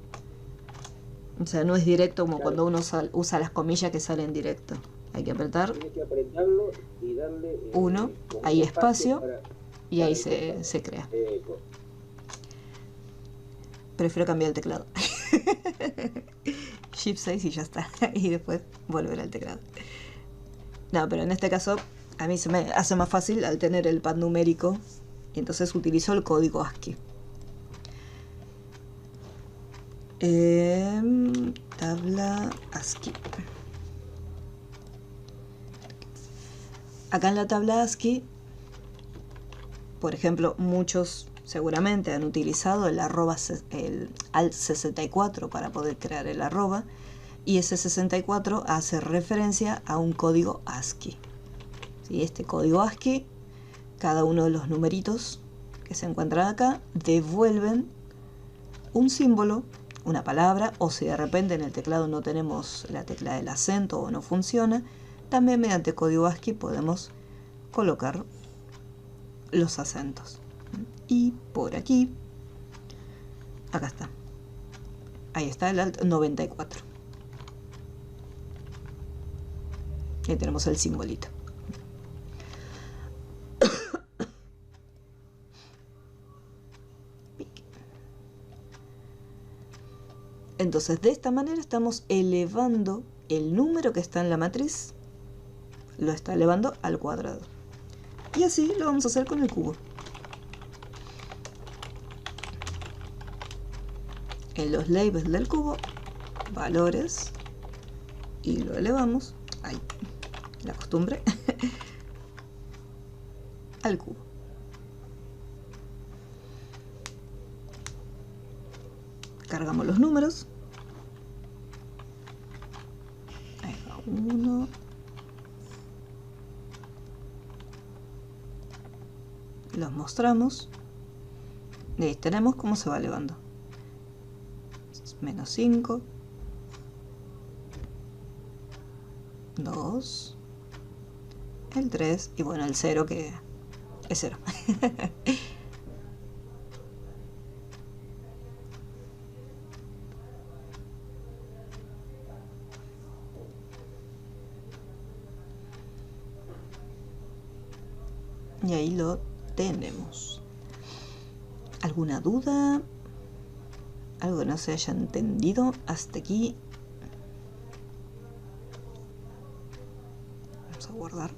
O sea, no es directo como cuando uno usa las comillas que salen directo. Hay que apretar. Tienes que apretarlo y darle 1, ahí espacio, y ahí se crea. Prefiero cambiar el teclado. Shift 6 y ya está. Y después volver al teclado. No, pero en este caso a mí se me hace más fácil al tener el pad numérico. Y entonces utilizo el código ASCII. Tabla ASCII. Acá en la tabla ASCII, por ejemplo, muchos seguramente han utilizado el alt 64 para poder crear el arroba, y ese 64 hace referencia a un código ASCII. ¿Sí? Este código ASCII cada uno de los numeritos que se encuentran acá devuelven un símbolo, una palabra, o si de repente en el teclado no tenemos la tecla del acento o no funciona, también mediante código ASCII podemos colocar los acentos. Y por aquí, acá está. Ahí está el alt 94. Ahí tenemos el simbolito. Entonces, de esta manera estamos elevando el número que está en la matriz, lo está elevando al cuadrado. Y así lo vamos a hacer con el cubo. En los labels del cubo, valores, y lo elevamos, ahí, la costumbre, al cubo. Cargamos los números. Ahí va uno. Los mostramos. Y ahí tenemos cómo se va elevando. Menos 5. 2. El 3. Y bueno, el 0 que es 0. Y ahí lo tenemos. ¿Alguna duda? ¿Algo que no se haya entendido hasta aquí? Vamos a guardar.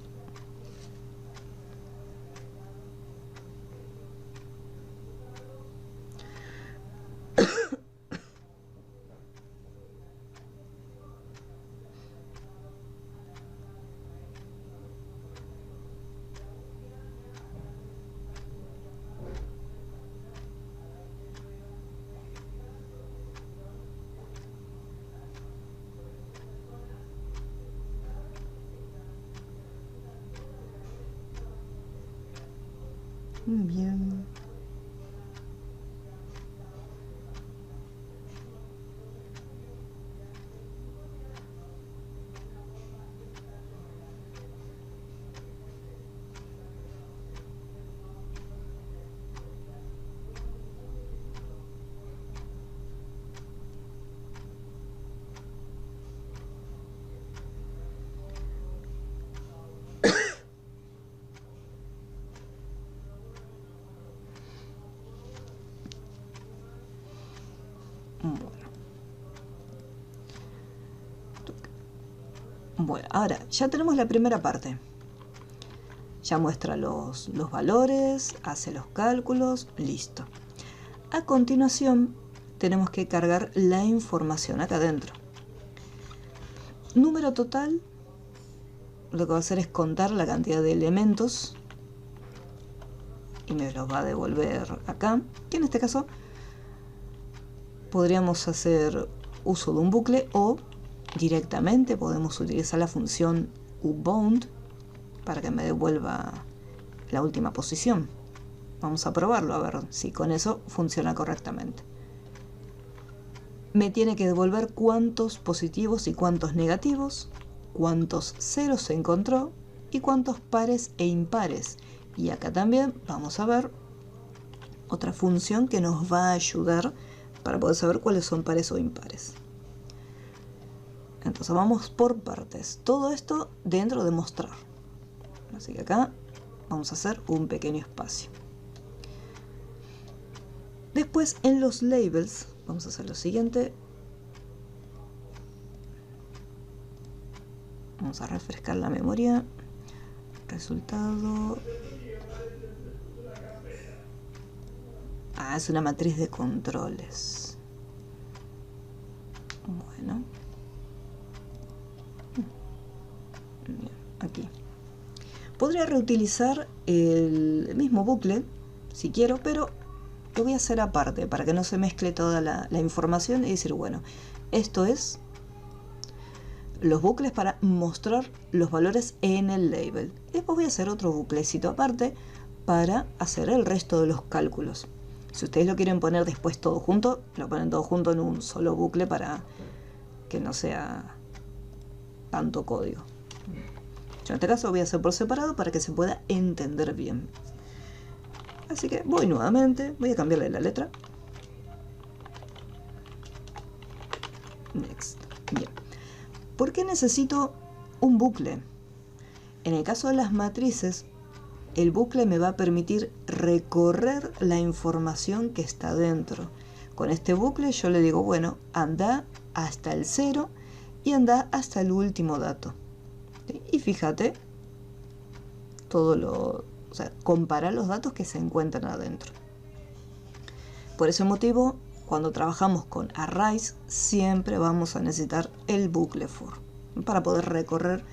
Bien. Bueno, ahora ya tenemos la primera parte. Ya muestra los valores, hace los cálculos, listo. A continuación tenemos que cargar la información acá adentro. Número total, lo que va a hacer es contar la cantidad de elementos y me los va a devolver acá, que en este caso podríamos hacer uso de un bucle o directamente podemos utilizar la función uBound para que me devuelva la última posición. Vamos a probarlo a ver si con eso funciona correctamente. Me tiene que devolver cuántos positivos y cuántos negativos, cuántos ceros se encontró y cuántos pares e impares. Y acá también vamos a ver otra función que nos va a ayudar para poder saber cuáles son pares o impares. Entonces vamos por partes. Todo esto dentro de mostrar. Así que acá vamos a hacer un pequeño espacio. Después en los labels vamos a hacer lo siguiente. Vamos a refrescar la memoria. Resultado. Es una matriz de controles. Bueno. Bien, aquí. Podría reutilizar el mismo bucle si quiero, pero lo voy a hacer aparte para que no se mezcle toda la información y decir, bueno, esto es los bucles para mostrar los valores en el label. Después voy a hacer otro buclecito aparte para hacer el resto de los cálculos. Si ustedes lo quieren poner después todo junto, lo ponen todo junto en un solo bucle para que no sea tanto código. Yo en este caso voy a hacer por separado para que se pueda entender bien. Así que voy nuevamente, voy a cambiarle la letra. Next. Bien. ¿Por qué necesito un bucle? En el caso de las matrices, el bucle me va a permitir recorrer la información que está dentro. Con este bucle yo le digo, bueno, anda hasta el 0 y anda hasta el último dato. ¿Sí? Y fíjate, compara los datos que se encuentran adentro. Por ese motivo, cuando trabajamos con arrays, siempre vamos a necesitar el bucle for para poder recorrer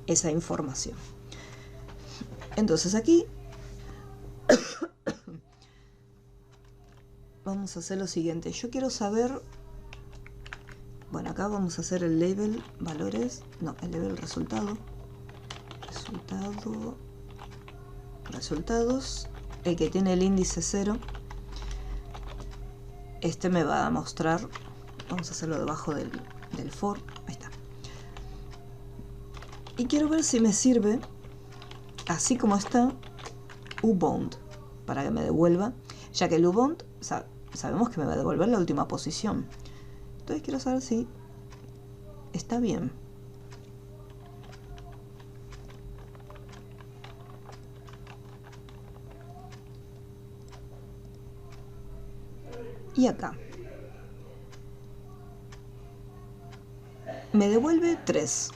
esa información. Entonces aquí vamos a hacer lo siguiente. Yo quiero saber, bueno, acá vamos a hacer el label valores, no, el label resultados, el que tiene el índice 0. Este me va a mostrar, vamos a hacerlo debajo del for, ahí está. Y quiero ver si me sirve, así como está, ubound, para que me devuelva, ya que el ubound sabemos que me va a devolver la última posición. Entonces quiero saber si está bien. Y acá me devuelve 3.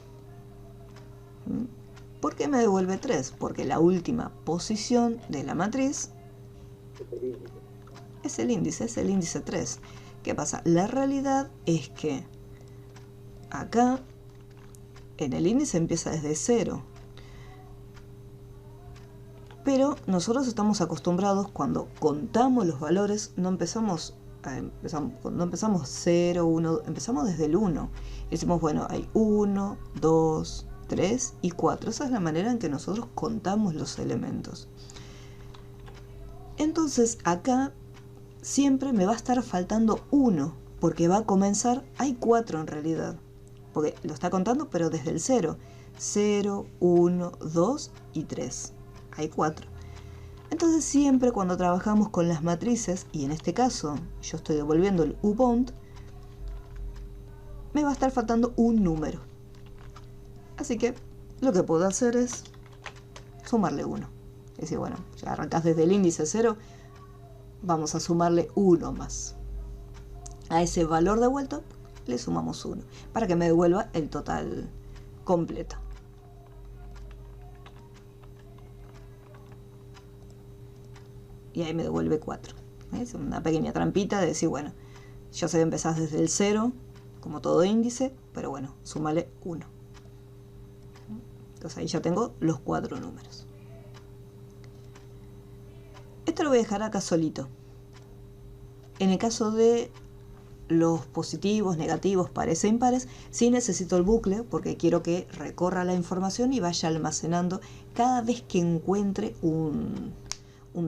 ¿Por qué me devuelve 3? Porque la última posición de la matriz es el índice 3. ¿Qué pasa? La realidad es que acá en el índice empieza desde 0. Pero nosotros estamos acostumbrados, cuando contamos los valores, no empezamos 0, 1, empezamos desde el 1. Decimos, bueno, hay 1, 2, 3 y 4. Esa es la manera en que nosotros contamos los elementos. Entonces acá siempre me va a estar faltando 1, porque va a comenzar, hay 4 en realidad, porque lo está contando pero desde el 0. 0, 1, 2 y 3. Hay 4. Entonces siempre cuando trabajamos con las matrices, y en este caso yo estoy devolviendo el ubound, me va a estar faltando un número. Así que lo que puedo hacer es sumarle 1. Es decir, bueno, ya arrancás desde el índice 0, vamos a sumarle 1 más. A ese valor de vuelta le sumamos 1, para que me devuelva el total completo. Y ahí me devuelve 4. Es una pequeña trampita de decir, bueno, yo sé que empezás desde el 0, como todo índice, pero bueno, súmale 1. Entonces ahí ya tengo los 4 números. Esto lo voy a dejar acá solito. En el caso de los positivos, negativos, pares e impares, sí necesito el bucle, porque quiero que recorra la información y vaya almacenando cada vez que encuentre un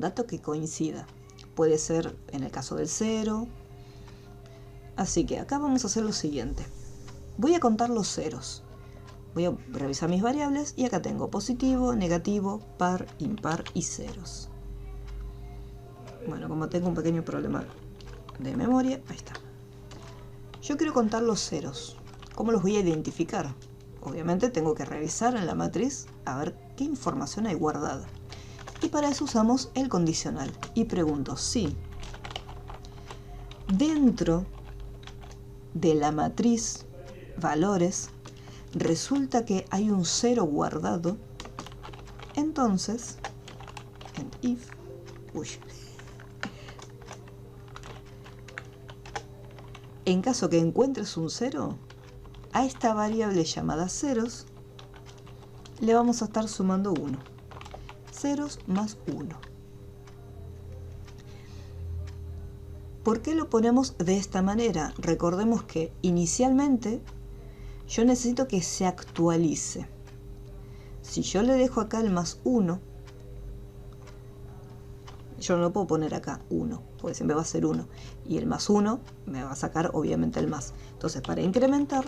dato que coincida. Puede ser en el caso del 0. Así que acá vamos a hacer lo siguiente. Voy a contar los ceros. Voy a revisar mis variables y acá tengo positivo, negativo, par, impar y ceros. Bueno, como tengo un pequeño problema de memoria, ahí está. Yo quiero contar los ceros. ¿Cómo los voy a identificar? Obviamente tengo que revisar en la matriz a ver qué información hay guardada. Y para eso usamos el condicional. Y pregunto si dentro de la matriz valores resulta que hay un 0 guardado, entonces en caso que encuentres un 0, a esta variable llamada ceros le vamos a estar sumando 1. Ceros más 1. ¿Por qué lo ponemos de esta manera? Recordemos que inicialmente yo necesito que se actualice. Si yo le dejo acá el más 1, Yo no lo puedo poner acá 1, porque siempre va a ser 1. Y el más 1 me va a sacar obviamente el más. Entonces para incrementar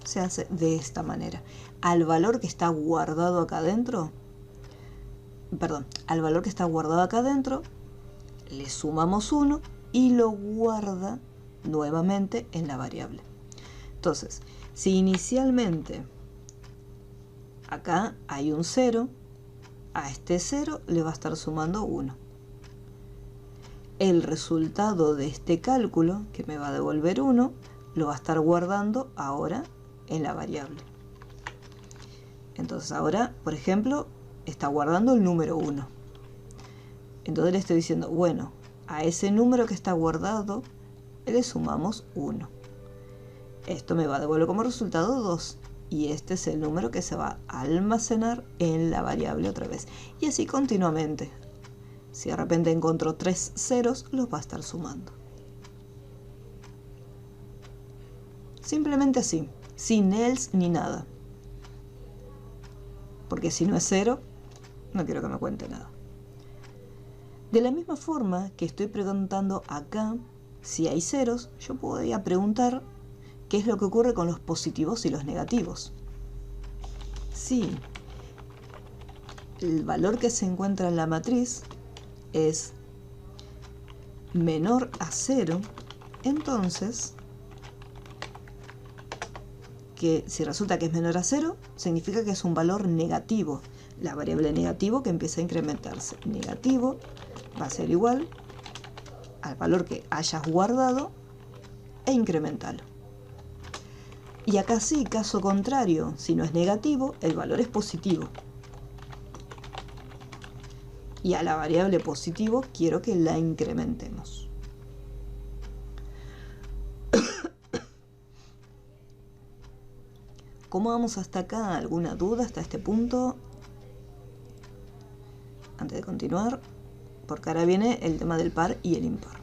se hace de esta manera. Al valor que está guardado acá adentro, al valor que está guardado acá adentro, le sumamos 1 y lo guarda nuevamente en la variable. Entonces, si inicialmente acá hay un 0, a este 0 le va a estar sumando 1. El resultado de este cálculo, que me va a devolver 1, lo va a estar guardando ahora en la variable. Entonces ahora, por ejemplo, está guardando el número 1. Entonces le estoy diciendo, bueno, a ese número que está guardado le sumamos 1. Esto me va a devolver como resultado 2. Y este es el número que se va a almacenar en la variable otra vez. Y así continuamente. Si de repente encuentro 3 ceros, los va a estar sumando. Simplemente así, sin else ni nada. Porque si no es 0, no quiero que me cuente nada. De la misma forma que estoy preguntando acá, si hay ceros, yo podría preguntar qué es lo que ocurre con los positivos y los negativos. Si el valor que se encuentra en la matriz es menor a 0, entonces, que si resulta que es menor a 0, significa que es un valor negativo. La variable negativo que empieza a incrementarse. Negativo va a ser igual al valor que hayas guardado e incrementalo. Y acá sí, caso contrario, si no es negativo, el valor es positivo. Y a la variable positivo quiero que la incrementemos. ¿Cómo vamos hasta acá? ¿Alguna duda hasta este punto? Antes de continuar, porque ahora viene el tema del par y el impar.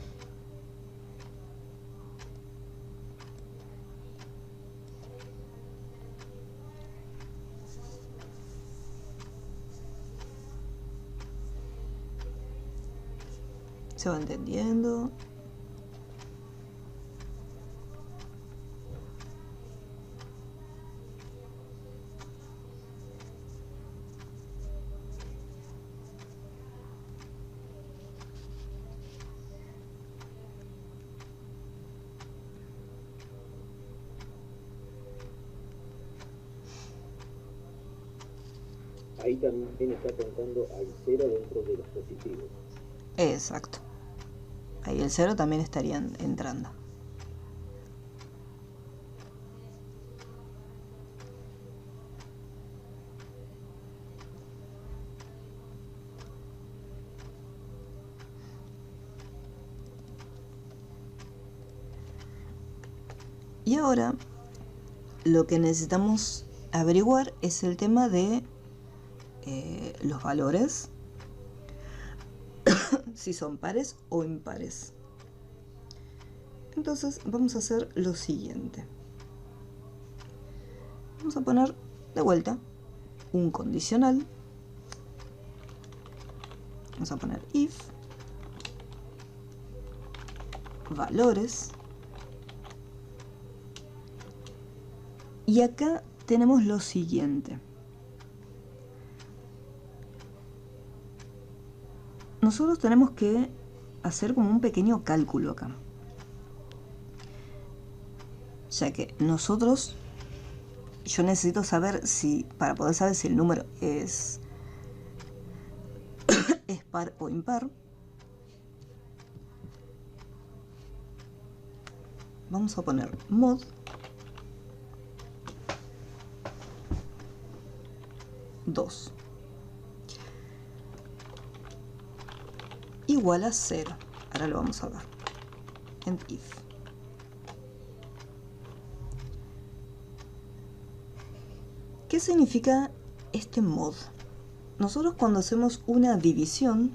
¿Se va entendiendo? Ahí también está contando al 0 dentro de los positivos. Exacto. Ahí el 0 también estaría entrando. Y ahora lo que necesitamos averiguar es el tema de los valores, si son pares o impares. Entonces vamos a hacer lo siguiente. Vamos a poner de vuelta un condicional. Vamos a poner if valores. Y acá tenemos lo siguiente. Nosotros tenemos que hacer como un pequeño cálculo acá. Ya que yo necesito saber si, para poder saber si el número es par o impar. Vamos a poner mod dos igual a 0. Ahora lo vamos a ver. And if. ¿Qué significa este mod? Nosotros cuando hacemos una división,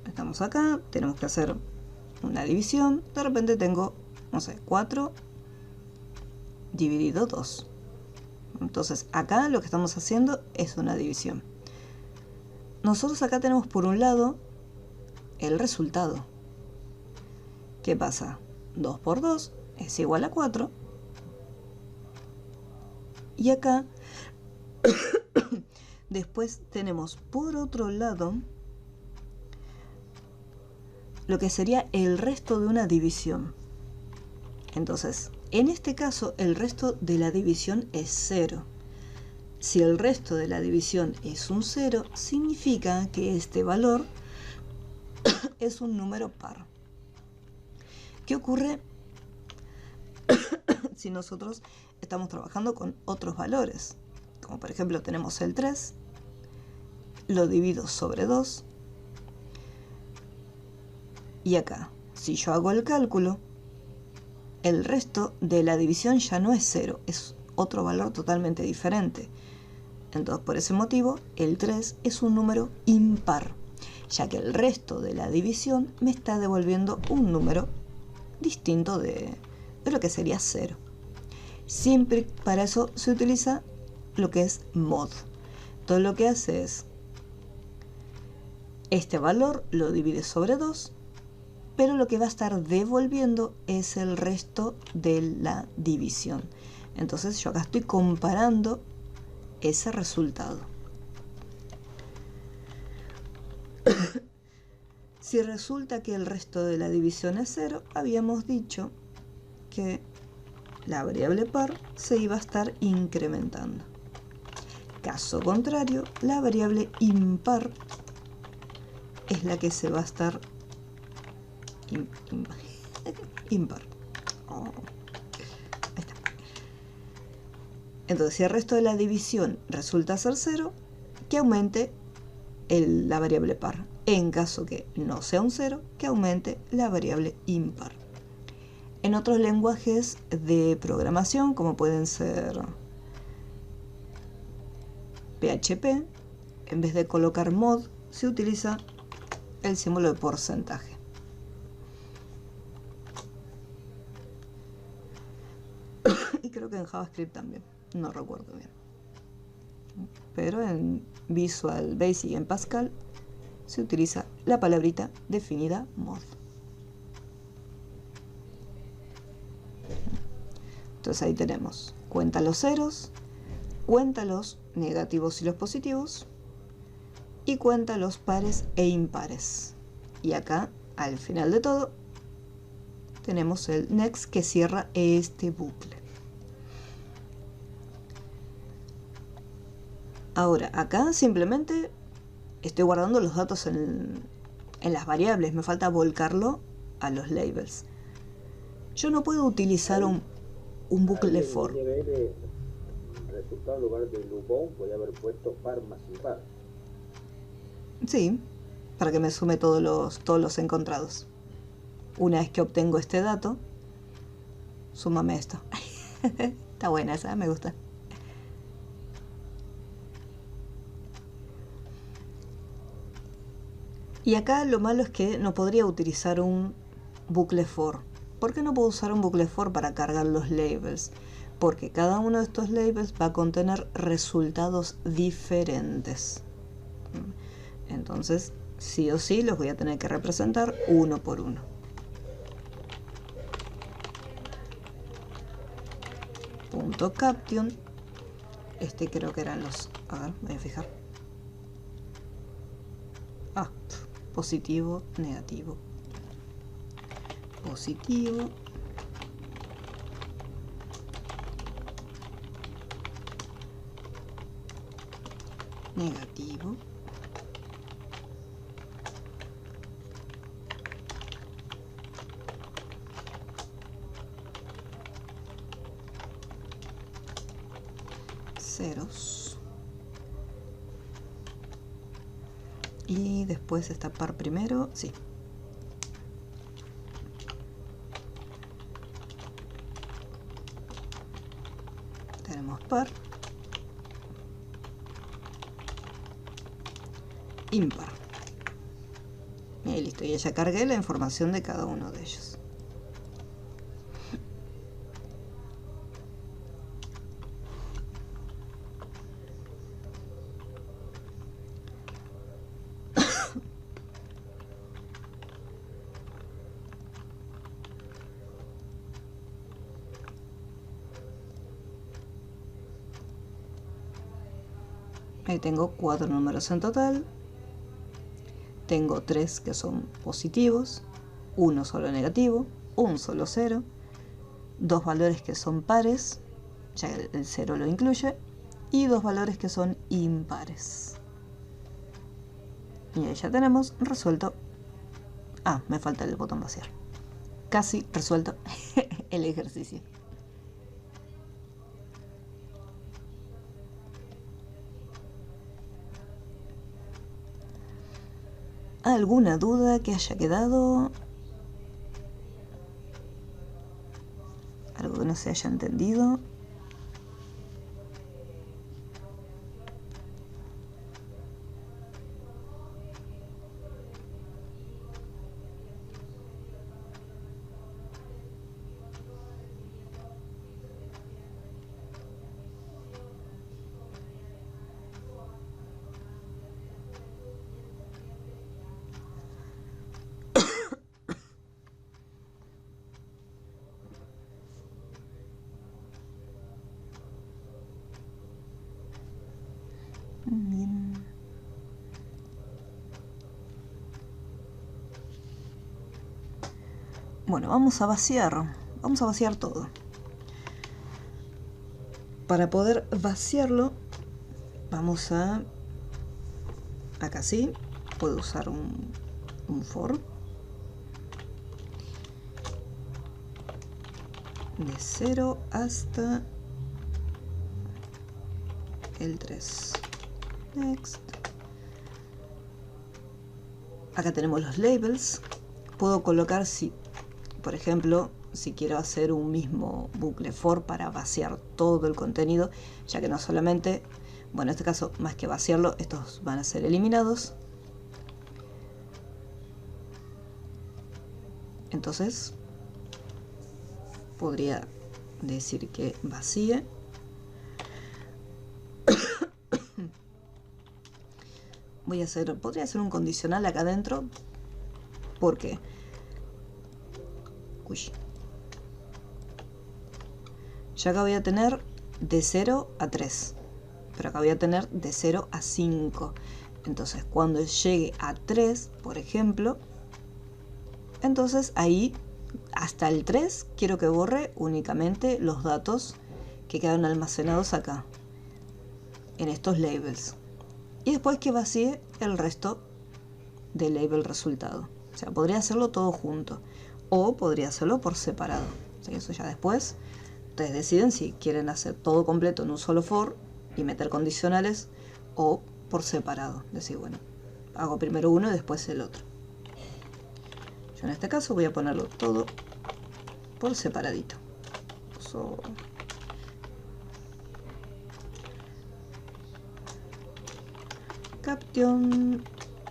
estamos acá, tenemos que hacer una división, de repente tengo, no sé, 4 dividido 2. Entonces acá lo que estamos haciendo es una división. nosotros acá tenemos por un lado el resultado. ¿Qué pasa? 2 por 2 es igual a 4. Y acá después tenemos por otro lado lo que sería el resto de una división. Entonces, en este caso, el resto de la división es 0. Si el resto de la división es un 0, significa que este valor es un número par. ¿Qué ocurre si nosotros estamos trabajando con otros valores? Como por ejemplo tenemos el 3, lo divido sobre 2, y acá, si yo hago el cálculo, el resto de la división ya no es 0, es otro valor totalmente diferente. Entonces, por ese motivo, el 3 es un número impar, ya que el resto de la división me está devolviendo un número distinto de lo que sería 0. Siempre para eso se utiliza lo que es mod. Todo lo que hace es, este valor lo divide sobre 2, pero lo que va a estar devolviendo es el resto de la división. Entonces yo acá estoy comparando ese resultado. Si resulta que el resto de la división es 0, habíamos dicho que la variable par se iba a estar incrementando. Caso contrario, la variable impar es la que se va a estar impar. Oh, ahí está. Entonces, si el resto de la división resulta ser 0, que aumente la variable par. En caso que no sea un 0, que aumente la variable impar. En otros lenguajes de programación, como pueden ser PHP, en vez de colocar mod, se utiliza el símbolo de porcentaje. Y creo que en JavaScript también, no recuerdo bien. Pero en Visual Basic y en Pascal se utiliza la palabrita definida mod. Entonces ahí tenemos, cuenta los ceros, cuenta los negativos y los positivos, y cuenta los pares e impares. Y acá, al final de todo, tenemos el next que cierra este bucle. Ahora, acá simplemente estoy guardando los datos en las variables, me falta volcarlo a los labels. Yo no puedo utilizar un bucle for. El resultado en lugar de loop podría haber puesto par más impar. Sí, para que me sume todos los encontrados. Una vez que obtengo este dato, súmame esto. Está buena esa, me gusta. Y acá lo malo es que no podría utilizar un bucle for. ¿Por qué no puedo usar un bucle for para cargar los labels? Porque cada uno de estos labels va a contener resultados diferentes. Entonces, sí o sí los voy a tener que representar uno por uno. Punto caption. Este creo que eran los... A ver, voy a fijar. Ah, positivo, negativo. Positivo. Negativo. Ceros. Y después está par primero, sí. Tenemos par. Impar. Y listo, y ya cargué la información de cada uno de ellos. Ahí tengo 4 números en total. Tengo 3 que son positivos, 1 solo negativo, un solo 0, 2 valores que son pares, ya que el 0 lo incluye, y 2 valores que son impares. Y ahí ya tenemos resuelto. Ah, me falta el botón vaciar. Casi resuelto el ejercicio. ¿Alguna duda que haya quedado? ¿Algo que no se haya entendido? Bien. Bueno, vamos a vaciar todo. Para poder vaciarlo, vamos a, acá sí, puedo usar un for de 0 hasta el 3. Next. Acá tenemos los labels. Puedo colocar, si, por ejemplo, si quiero hacer un mismo bucle for para vaciar todo el contenido, ya que no solamente, bueno, en este caso, más que vaciarlo, estos van a ser eliminados. Entonces, podría decir que vacíe. Podría hacer un condicional acá adentro, porque ya acá voy a tener de 0 a 3, pero acá voy a tener de 0 a 5. Entonces cuando llegue a 3, por ejemplo, entonces ahí hasta el 3 quiero que borre únicamente los datos que quedan almacenados acá, en estos labels. Y después que vacíe el resto del label resultado. O sea, podría hacerlo todo junto o podría hacerlo por separado. O sea, eso ya después ustedes deciden si quieren hacer todo completo en un solo for y meter condicionales o por separado. Decir, bueno, hago primero uno y después el otro. Yo en este caso voy a ponerlo todo por separadito. Caption,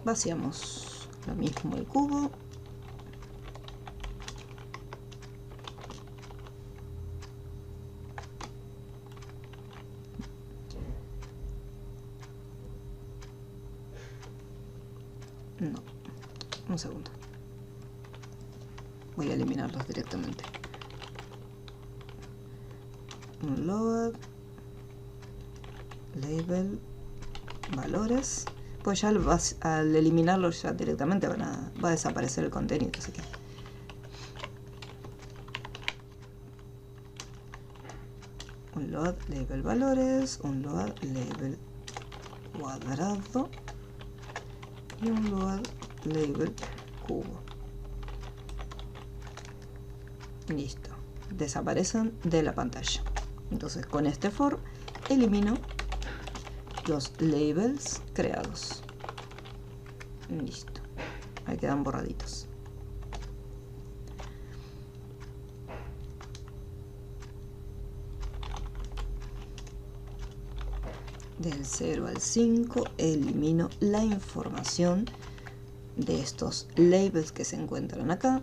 vaciamos lo mismo el cubo. No, un segundo. Voy a eliminarlos directamente. Un load, label, valores. Pues ya al eliminarlos ya directamente va a desaparecer el contenido, así que un load label valores, un load label cuadrado y un load label cubo. Listo, desaparecen de la pantalla. Entonces con este for elimino los labels creados. Listo, ahí quedan borraditos. Del 0 al 5 elimino la información de estos labels que se encuentran acá.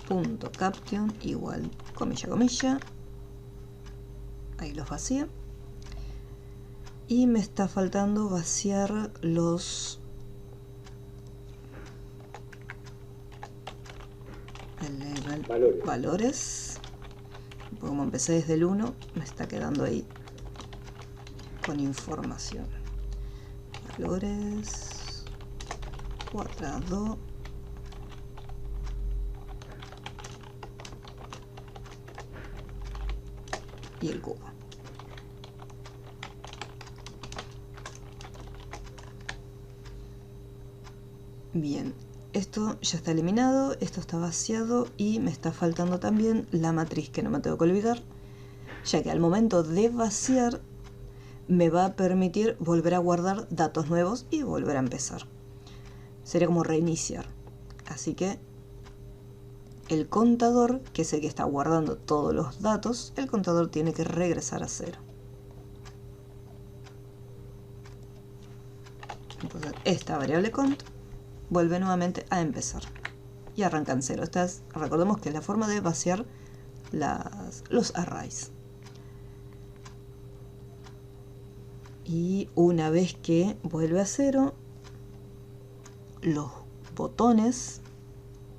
Punto caption igual comilla comilla. Ahí los vacía. Y me está faltando vaciar los valores. Como empecé desde el 1, me está quedando ahí con información. Valores, cuadrado, y el cubo. Bien, esto ya está eliminado, esto está vaciado y me está faltando también la matriz, que no me tengo que olvidar, ya que al momento de vaciar me va a permitir volver a guardar datos nuevos y volver a empezar. Sería como reiniciar. Así que el contador, que es el que está guardando todos los datos, el contador tiene que regresar a 0. Entonces esta variable cont vuelve nuevamente a empezar y arranca en 0. Esta es, recordemos que es la forma de vaciar los arrays. Y una vez que vuelve a 0, los botones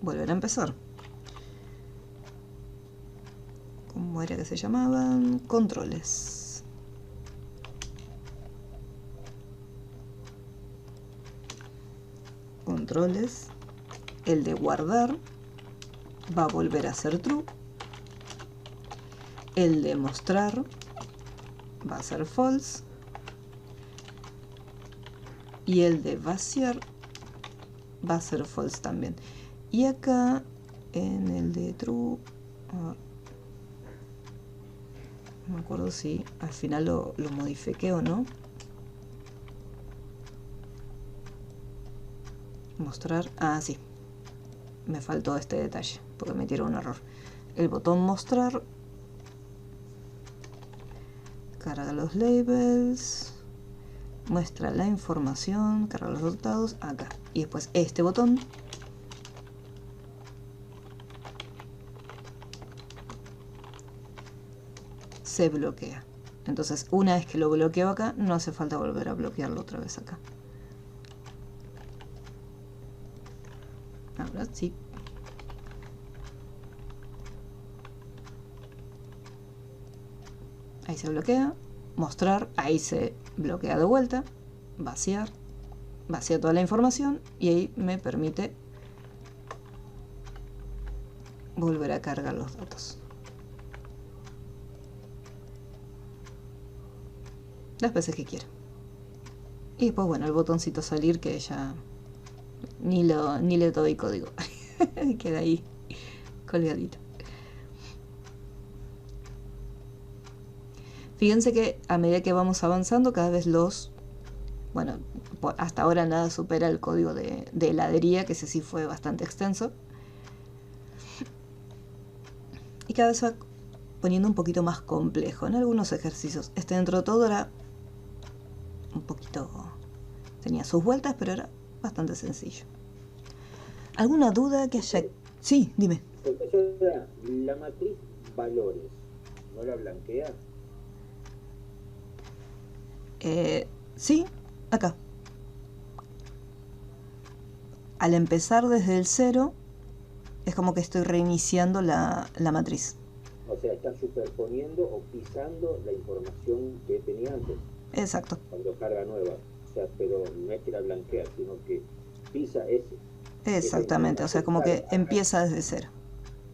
vuelven a empezar. ¿Cómo era que se llamaban? Controles. Controles. El de guardar va a volver a ser true. El de mostrar va a ser false. Y el de vaciar va a ser false también. Y acá en el de true, no me acuerdo si al final lo modifiqué o no. Mostrar, sí, me faltó este detalle porque me tiró un error. El botón mostrar carga los labels, muestra la información, carga los resultados acá, y después este botón se bloquea. Entonces una vez que lo bloqueo acá, no hace falta volver a bloquearlo otra vez acá. Ahora sí. Ahí se bloquea. Mostrar, ahí se bloquea de vuelta. Vaciar, vacía toda la información y ahí me permite volver a cargar los datos. Las veces que quiera. Y después, bueno, el botoncito salir, que ya ni le doy código. Queda ahí colgadito. Fíjense que a medida que vamos avanzando, cada vez bueno, hasta ahora nada supera el código de heladería, que ese sí fue bastante extenso. Y cada vez va poniendo un poquito más complejo en algunos ejercicios. Este dentro de todo era un poquito, tenía sus vueltas, pero era bastante sencillo. ¿Alguna duda que haya? Sí, dime. Profesora, la matriz valores, ¿no la blanquea? Sí, acá. Al empezar desde el 0, es como que estoy reiniciando la matriz. O sea, está superponiendo o pisando la información que tenía antes. Exacto. Cuando carga nueva. O sea, pero no es que la blanquea, sino que pisa ese. Exactamente, o sea, como que empieza desde 0.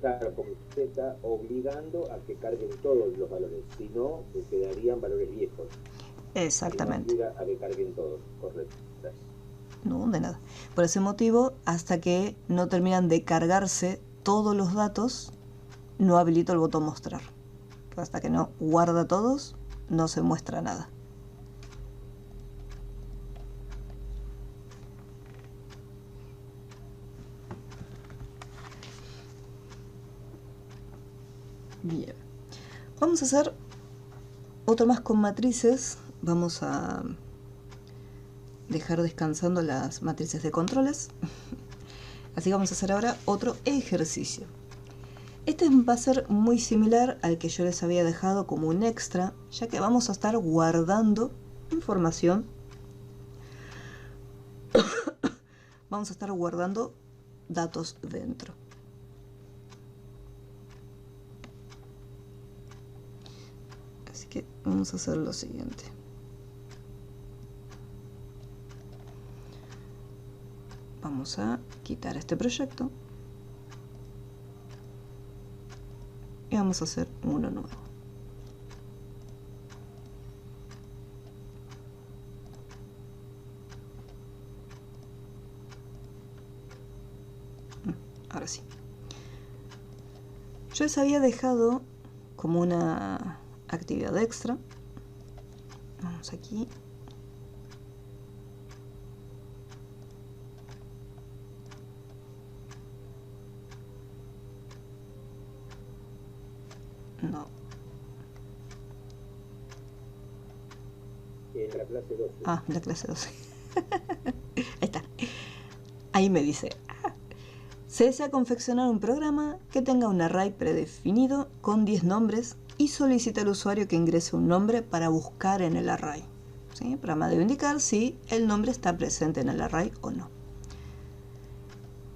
Claro, porque usted está obligando a que carguen todos los valores, si no, se quedarían valores viejos. Exactamente. Y no obliga a que carguen todos, correcto. Gracias. No, de nada. Por ese motivo, hasta que no terminan de cargarse todos los datos, no habilito el botón mostrar. Hasta que no guarda todos, no se muestra nada. Bien. Vamos a hacer otro más con matrices. Vamos a dejar descansando las matrices de controles. Así que vamos a hacer ahora otro ejercicio. Este va a ser muy similar al que yo les había dejado como un extra, ya que vamos a estar guardando información. Vamos a estar guardando datos dentro. vamos a hacer lo siguiente. Vamos a quitar este proyecto y vamos a hacer uno nuevo. Ahora sí. Yo les había dejado como una actividad extra. Vamos aquí. No. En la clase 12. Ah, la clase 12. Ahí está. Ahí me dice, se desea confeccionar un programa que tenga un array predefinido con 10 nombres y solicita al usuario que ingrese un nombre para buscar en el array. ¿Sí? El programa debe indicar si el nombre está presente en el array o no.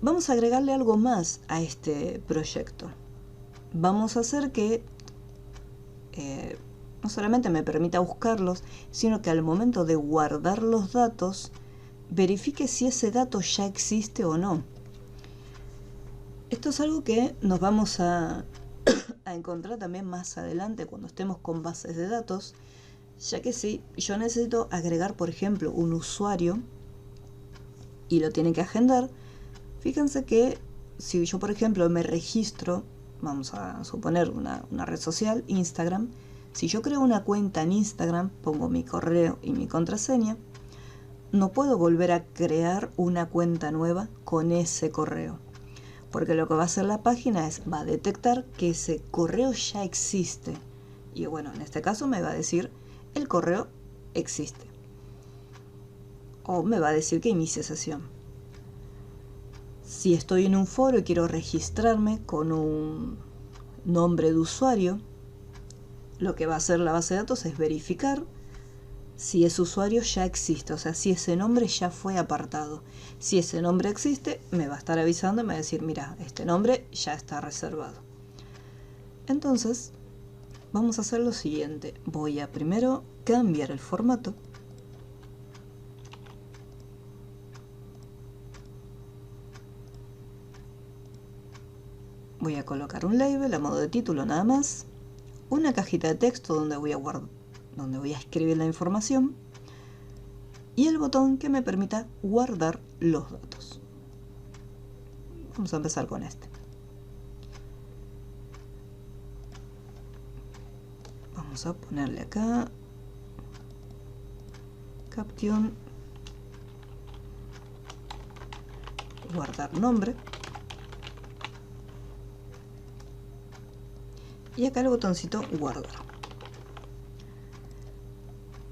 Vamos a agregarle algo más a este proyecto. Vamos a hacer que no solamente me permita buscarlos, sino que al momento de guardar los datos, verifique si ese dato ya existe o no. Esto es algo que nos vamos a encontrar también más adelante cuando estemos con bases de datos, ya que si yo necesito agregar, por ejemplo, un usuario y lo tiene que agendar, fíjense que si yo, por ejemplo, me registro, vamos a suponer una red social, Instagram, si yo creo una cuenta en Instagram, pongo mi correo y mi contraseña, no puedo volver a crear una cuenta nueva con ese correo. Porque lo que va a hacer la página es, va a detectar que ese correo ya existe. Y bueno, en este caso me va a decir, el correo existe. O me va a decir que inicie sesión. Si estoy en un foro y quiero registrarme con un nombre de usuario, lo que va a hacer la base de datos es verificar si ese usuario ya existe, o sea, si ese nombre ya fue apartado. Si ese nombre existe, me va a estar avisando y me va a decir, mira, este nombre ya está reservado. Entonces, vamos a hacer lo siguiente. Voy a primero cambiar el formato. Voy a colocar un label a modo de título nada más. Una cajita de texto donde voy a escribir la información y el botón que me permita guardar los datos. Vamos a empezar con este. Vamos a ponerle acá caption, guardar nombre. Y acá el botoncito guardar.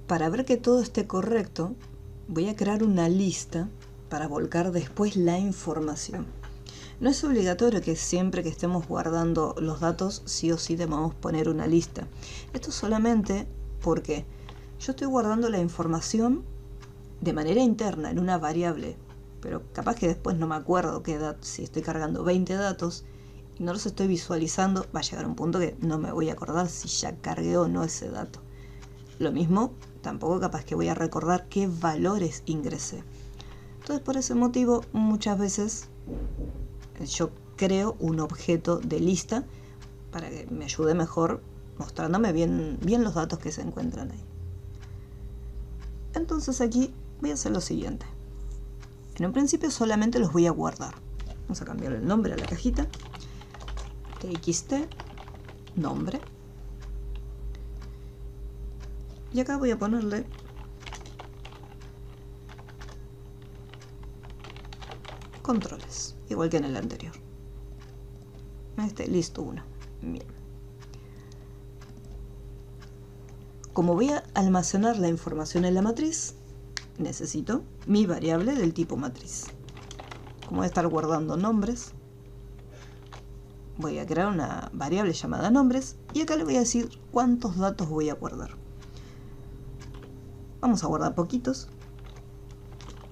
Para ver que todo esté correcto, voy a crear una lista para volcar después la información. No es obligatorio que siempre que estemos guardando los datos, sí o sí debamos poner una lista. Esto solamente porque yo estoy guardando la información de manera interna en una variable, pero capaz que después no me acuerdo si estoy cargando 20 datos, y no los estoy visualizando, va a llegar un punto que no me voy a acordar si ya cargué o no ese dato. Lo mismo, tampoco capaz que voy a recordar qué valores ingresé. Entonces, por ese motivo, muchas veces yo creo un objeto de lista para que me ayude mejor mostrándome bien los datos que se encuentran ahí. Entonces aquí voy a hacer lo siguiente. En un principio solamente los voy a guardar. Vamos a cambiar el nombre a la cajita. TXT, nombre. Y acá voy a ponerle controles, igual que en el anterior. Listo 1. Bien. Como voy a almacenar la información en la matriz, necesito mi variable del tipo matriz. Como voy a estar guardando nombres, voy a crear una variable llamada nombres y acá le voy a decir cuántos datos voy a guardar. Vamos a guardar poquitos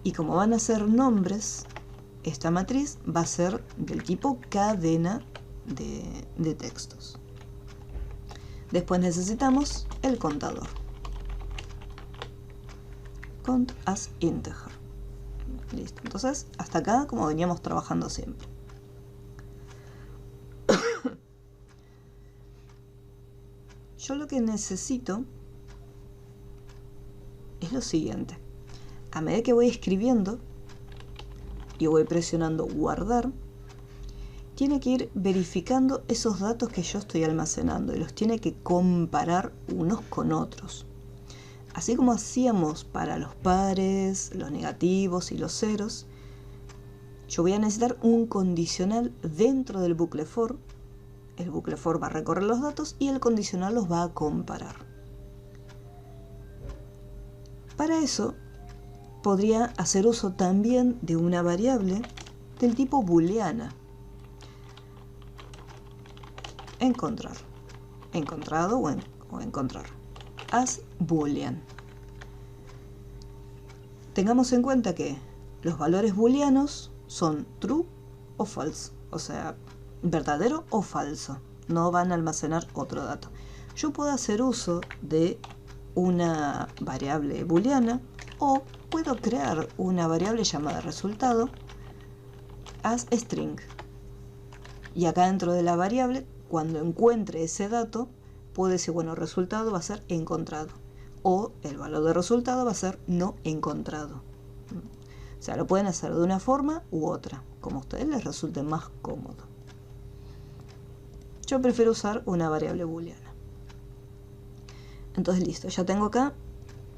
y como van a ser nombres, esta matriz va a ser del tipo cadena de textos. Después necesitamos el contador. Count as integer. Listo. Entonces, hasta acá como veníamos trabajando siempre. Yo lo que necesito es lo siguiente. A medida que voy escribiendo y voy presionando guardar, tiene que ir verificando esos datos que yo estoy almacenando y los tiene que comparar unos con otros. Así como hacíamos para los pares, los negativos y los ceros, yo voy a necesitar un condicional dentro del bucle for. El bucle for va a recorrer los datos y el condicional los va a comparar. Para eso, podría hacer uso también de una variable del tipo booleana. Encontrar, encontrado o encontrar. As boolean. Tengamos en cuenta que los valores booleanos son true o false, o sea, verdadero o falso. No van a almacenar otro dato. Yo puedo hacer uso de una variable booleana o puedo crear una variable llamada resultado as string. Y acá dentro de la variable, cuando encuentre ese dato, puedo decir, bueno, el resultado va a ser encontrado. O el valor de resultado va a ser no encontrado. O sea, lo pueden hacer de una forma u otra, como a ustedes les resulte más cómodo. Yo prefiero usar una variable booleana. Entonces, listo, ya tengo acá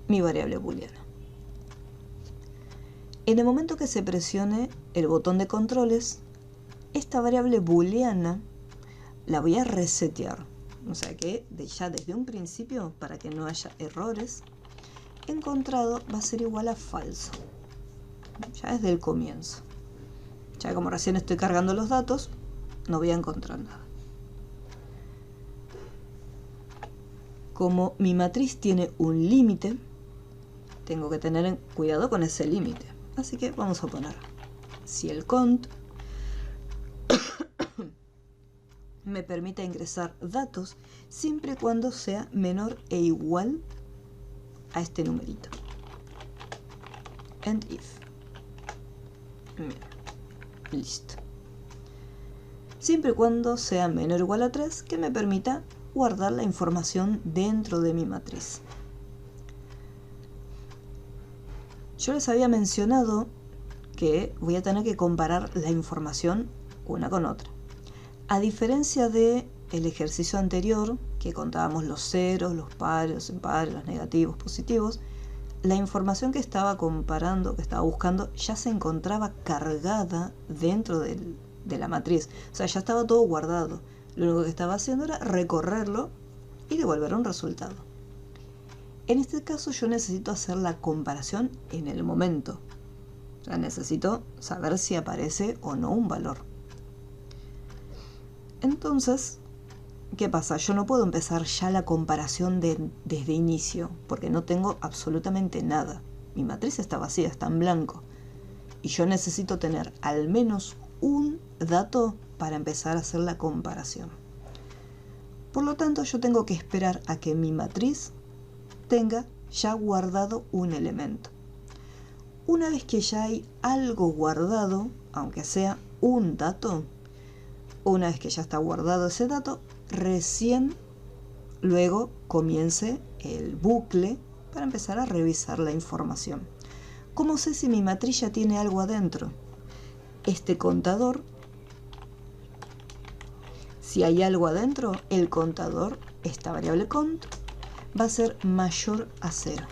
mi variable booleana. En el momento que se presione el botón de controles, esta variable booleana la voy a resetear. O sea que ya desde un principio, para que no haya errores, encontrado va a ser igual a falso. Ya desde el comienzo. Ya como recién estoy cargando los datos, no voy a encontrar nada. Como mi matriz tiene un límite, tengo que tener cuidado con ese límite. Así que vamos a poner, si el cont me permite ingresar datos siempre y cuando sea menor e igual a este numerito. And if. Mira, listo. Siempre y cuando sea menor o igual a 3, que me permita guardar la información dentro de mi matriz. Yo les había mencionado que voy a tener que comparar la información una con otra. A diferencia del ejercicio anterior, que contábamos los ceros, los pares, los impares, los negativos, positivos, la información que estaba comparando, que estaba buscando, ya se encontraba cargada dentro de la matriz. O sea, ya estaba todo guardado. Lo único que estaba haciendo era recorrerlo y devolver un resultado. En este caso yo necesito hacer la comparación en el momento. O sea, necesito saber si aparece o no un valor. Entonces, ¿qué pasa? Yo no puedo empezar ya la comparación desde inicio, porque no tengo absolutamente nada. Mi matriz está vacía, está en blanco. Y yo necesito tener al menos un dato para empezar a hacer la comparación. Por lo tanto, yo tengo que esperar a que mi matriz tenga ya guardado un elemento. Una vez que ya hay algo guardado, aunque sea un dato, una vez que ya está guardado ese dato, recién luego comience el bucle para empezar a revisar la información. ¿Cómo sé si mi matriz ya tiene algo adentro? Este contador, si hay algo adentro, el contador, esta variable cont, va a ser mayor a 0.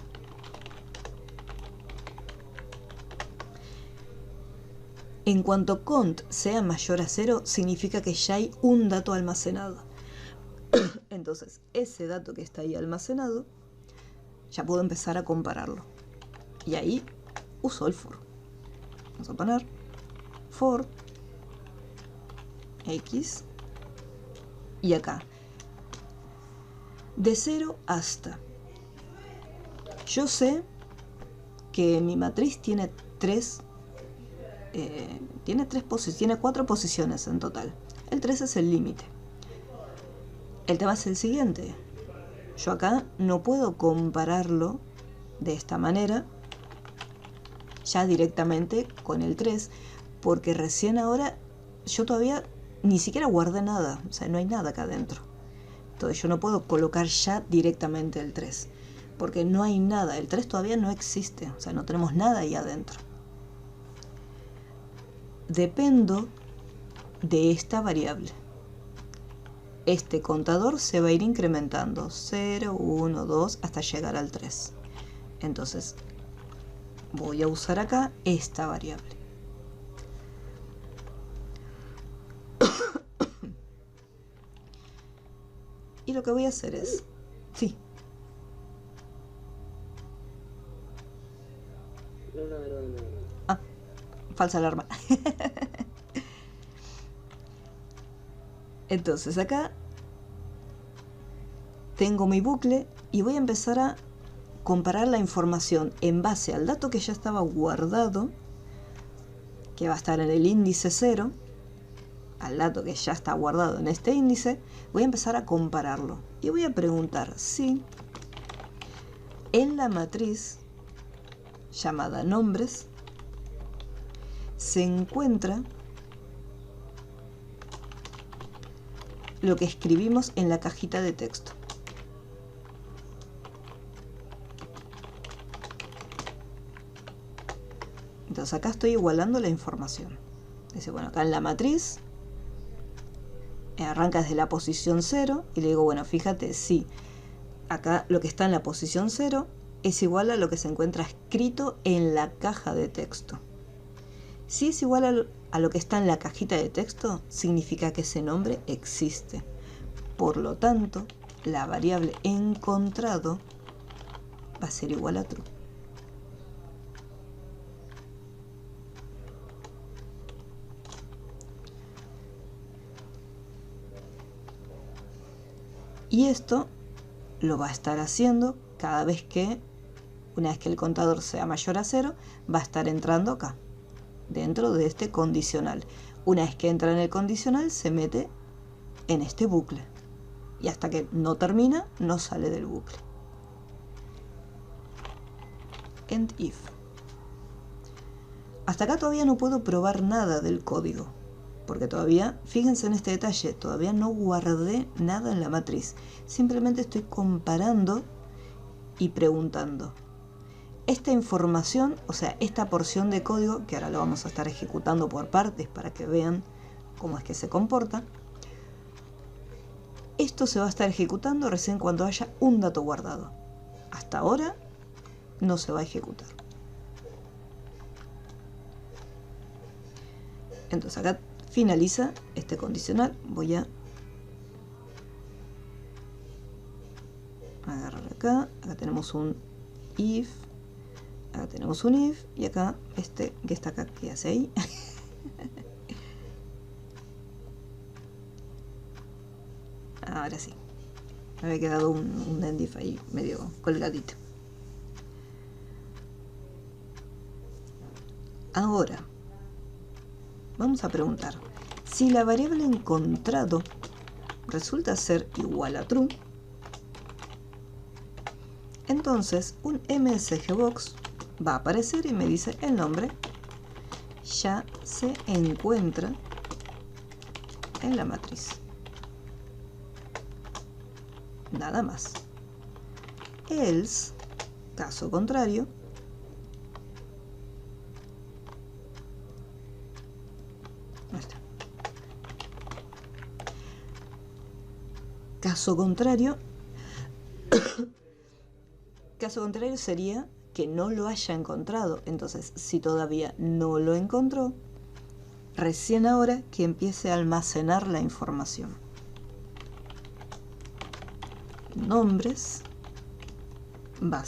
En cuanto cont sea mayor a 0, significa que ya hay un dato almacenado. Entonces, ese dato que está ahí almacenado, ya puedo empezar a compararlo. Y ahí uso el for. Vamos a poner for x y acá de 0 hasta. Yo sé que mi matriz tiene tiene 4 posiciones en total. El 3 es el límite. El tema es el siguiente. Yo acá no puedo compararlo de esta manera ya directamente con el 3, porque recién ahora yo todavía ni siquiera guardé nada, o sea, no hay nada acá adentro. Entonces yo no puedo colocar ya directamente el 3, porque no hay nada, el 3 todavía no existe, o sea, no tenemos nada ahí adentro. Dependo de esta variable. Este contador se va a ir incrementando 0, 1, 2 hasta llegar al 3. Entonces voy a usar acá esta variable. Y lo que voy a hacer es... Sí. No. Ah, falsa alarma. Entonces acá tengo mi bucle y voy a empezar a comparar la información en base al dato que ya estaba guardado, que va a estar en el índice 0, al dato que ya está guardado en este índice. Voy a empezar a compararlo y voy a preguntar si en la matriz llamada nombres se encuentra lo que escribimos en la cajita de texto. Entonces acá estoy igualando la información. Dice, bueno, acá en la matriz arranca desde la posición 0 y le digo, bueno, fíjate si acá lo que está en la posición 0 es igual a lo que se encuentra escrito en la caja de texto. Si es igual a lo que está en la cajita de texto, significa que ese nombre existe. Por lo tanto, la variable encontrado va a ser igual a true. Y esto lo va a estar haciendo cada vez que, una vez que el contador sea mayor a 0, va a estar entrando acá, dentro de este condicional. Una vez que entra en el condicional, se mete en este bucle. Y hasta que no termina, no sale del bucle. End if. Hasta acá todavía no puedo probar nada del código, porque todavía, fíjense en este detalle, todavía no guardé nada en la matriz. Simplemente estoy comparando y preguntando. Esta información, o sea, esta porción de código, que ahora lo vamos a estar ejecutando por partes para que vean cómo es que se comporta, esto se va a estar ejecutando recién cuando haya un dato guardado. Hasta ahora no se va a ejecutar. Entonces acá finaliza este condicional. Voy a agarrar acá tenemos un if, acá tenemos un if, y acá este que está acá, ¿qué hace ahí? Ahora sí, me había quedado un end if ahí medio colgadito. Ahora vamos a preguntar si la variable encontrado resulta ser igual a true. Entonces un msgbox va a aparecer y me dice el nombre ya se encuentra en la matriz. Nada más. Else, caso contrario, caso contrario sería que no lo haya encontrado. Entonces, si todavía no lo encontró, recién ahora que empiece a almacenar la información. Nombres va a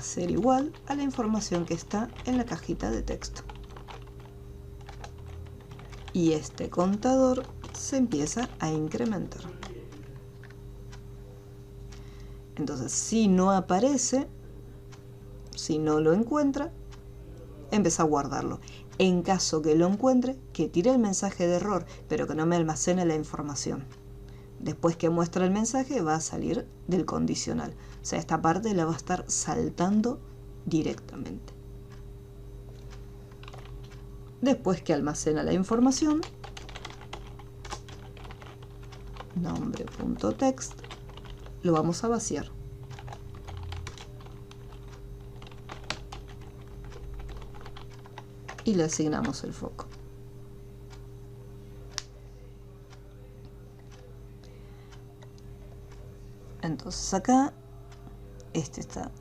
ser igual a la información que está en la cajita de texto. Y este contador se empieza a incrementar. Entonces, si no aparece, si no lo encuentra, empieza a guardarlo. En caso que lo encuentre, que tire el mensaje de error, pero que no me almacene la información. después que muestra el mensaje va a salir del condicional. O sea, esta parte la va a estar saltando directamente. Después que almacena la información, nombre.text, lo vamos a vaciar. Y le asignamos el foco. Entonces acá, este está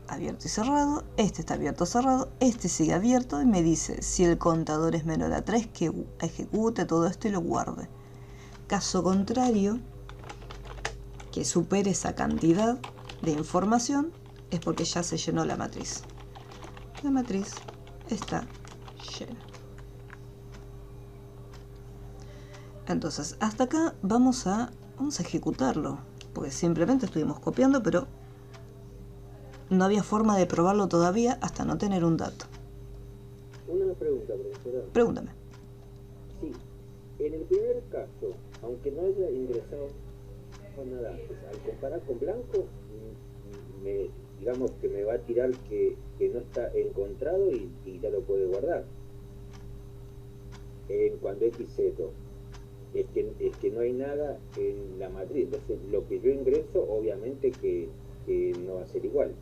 abierto y cerrado, este está abierto cerrado, este sigue abierto y me dice si el contador es menor a 3 que ejecute todo esto y lo guarde. Caso contrario, que supere esa cantidad de información, es porque ya se llenó la matriz. La matriz está llena. Entonces, hasta acá vamos a ejecutarlo, porque simplemente estuvimos copiando, pero no había forma de probarlo todavía hasta no tener un dato. Una pregunta, profesora. Pregúntame. Sí, en el primer caso, aunque no haya ingresado nada antes, al comparar con blanco, digamos que me va a tirar que no está encontrado y ya lo puede guardar. Cuando XZ es que no hay nada en la matriz, entonces lo que yo ingreso obviamente que no va a ser igual.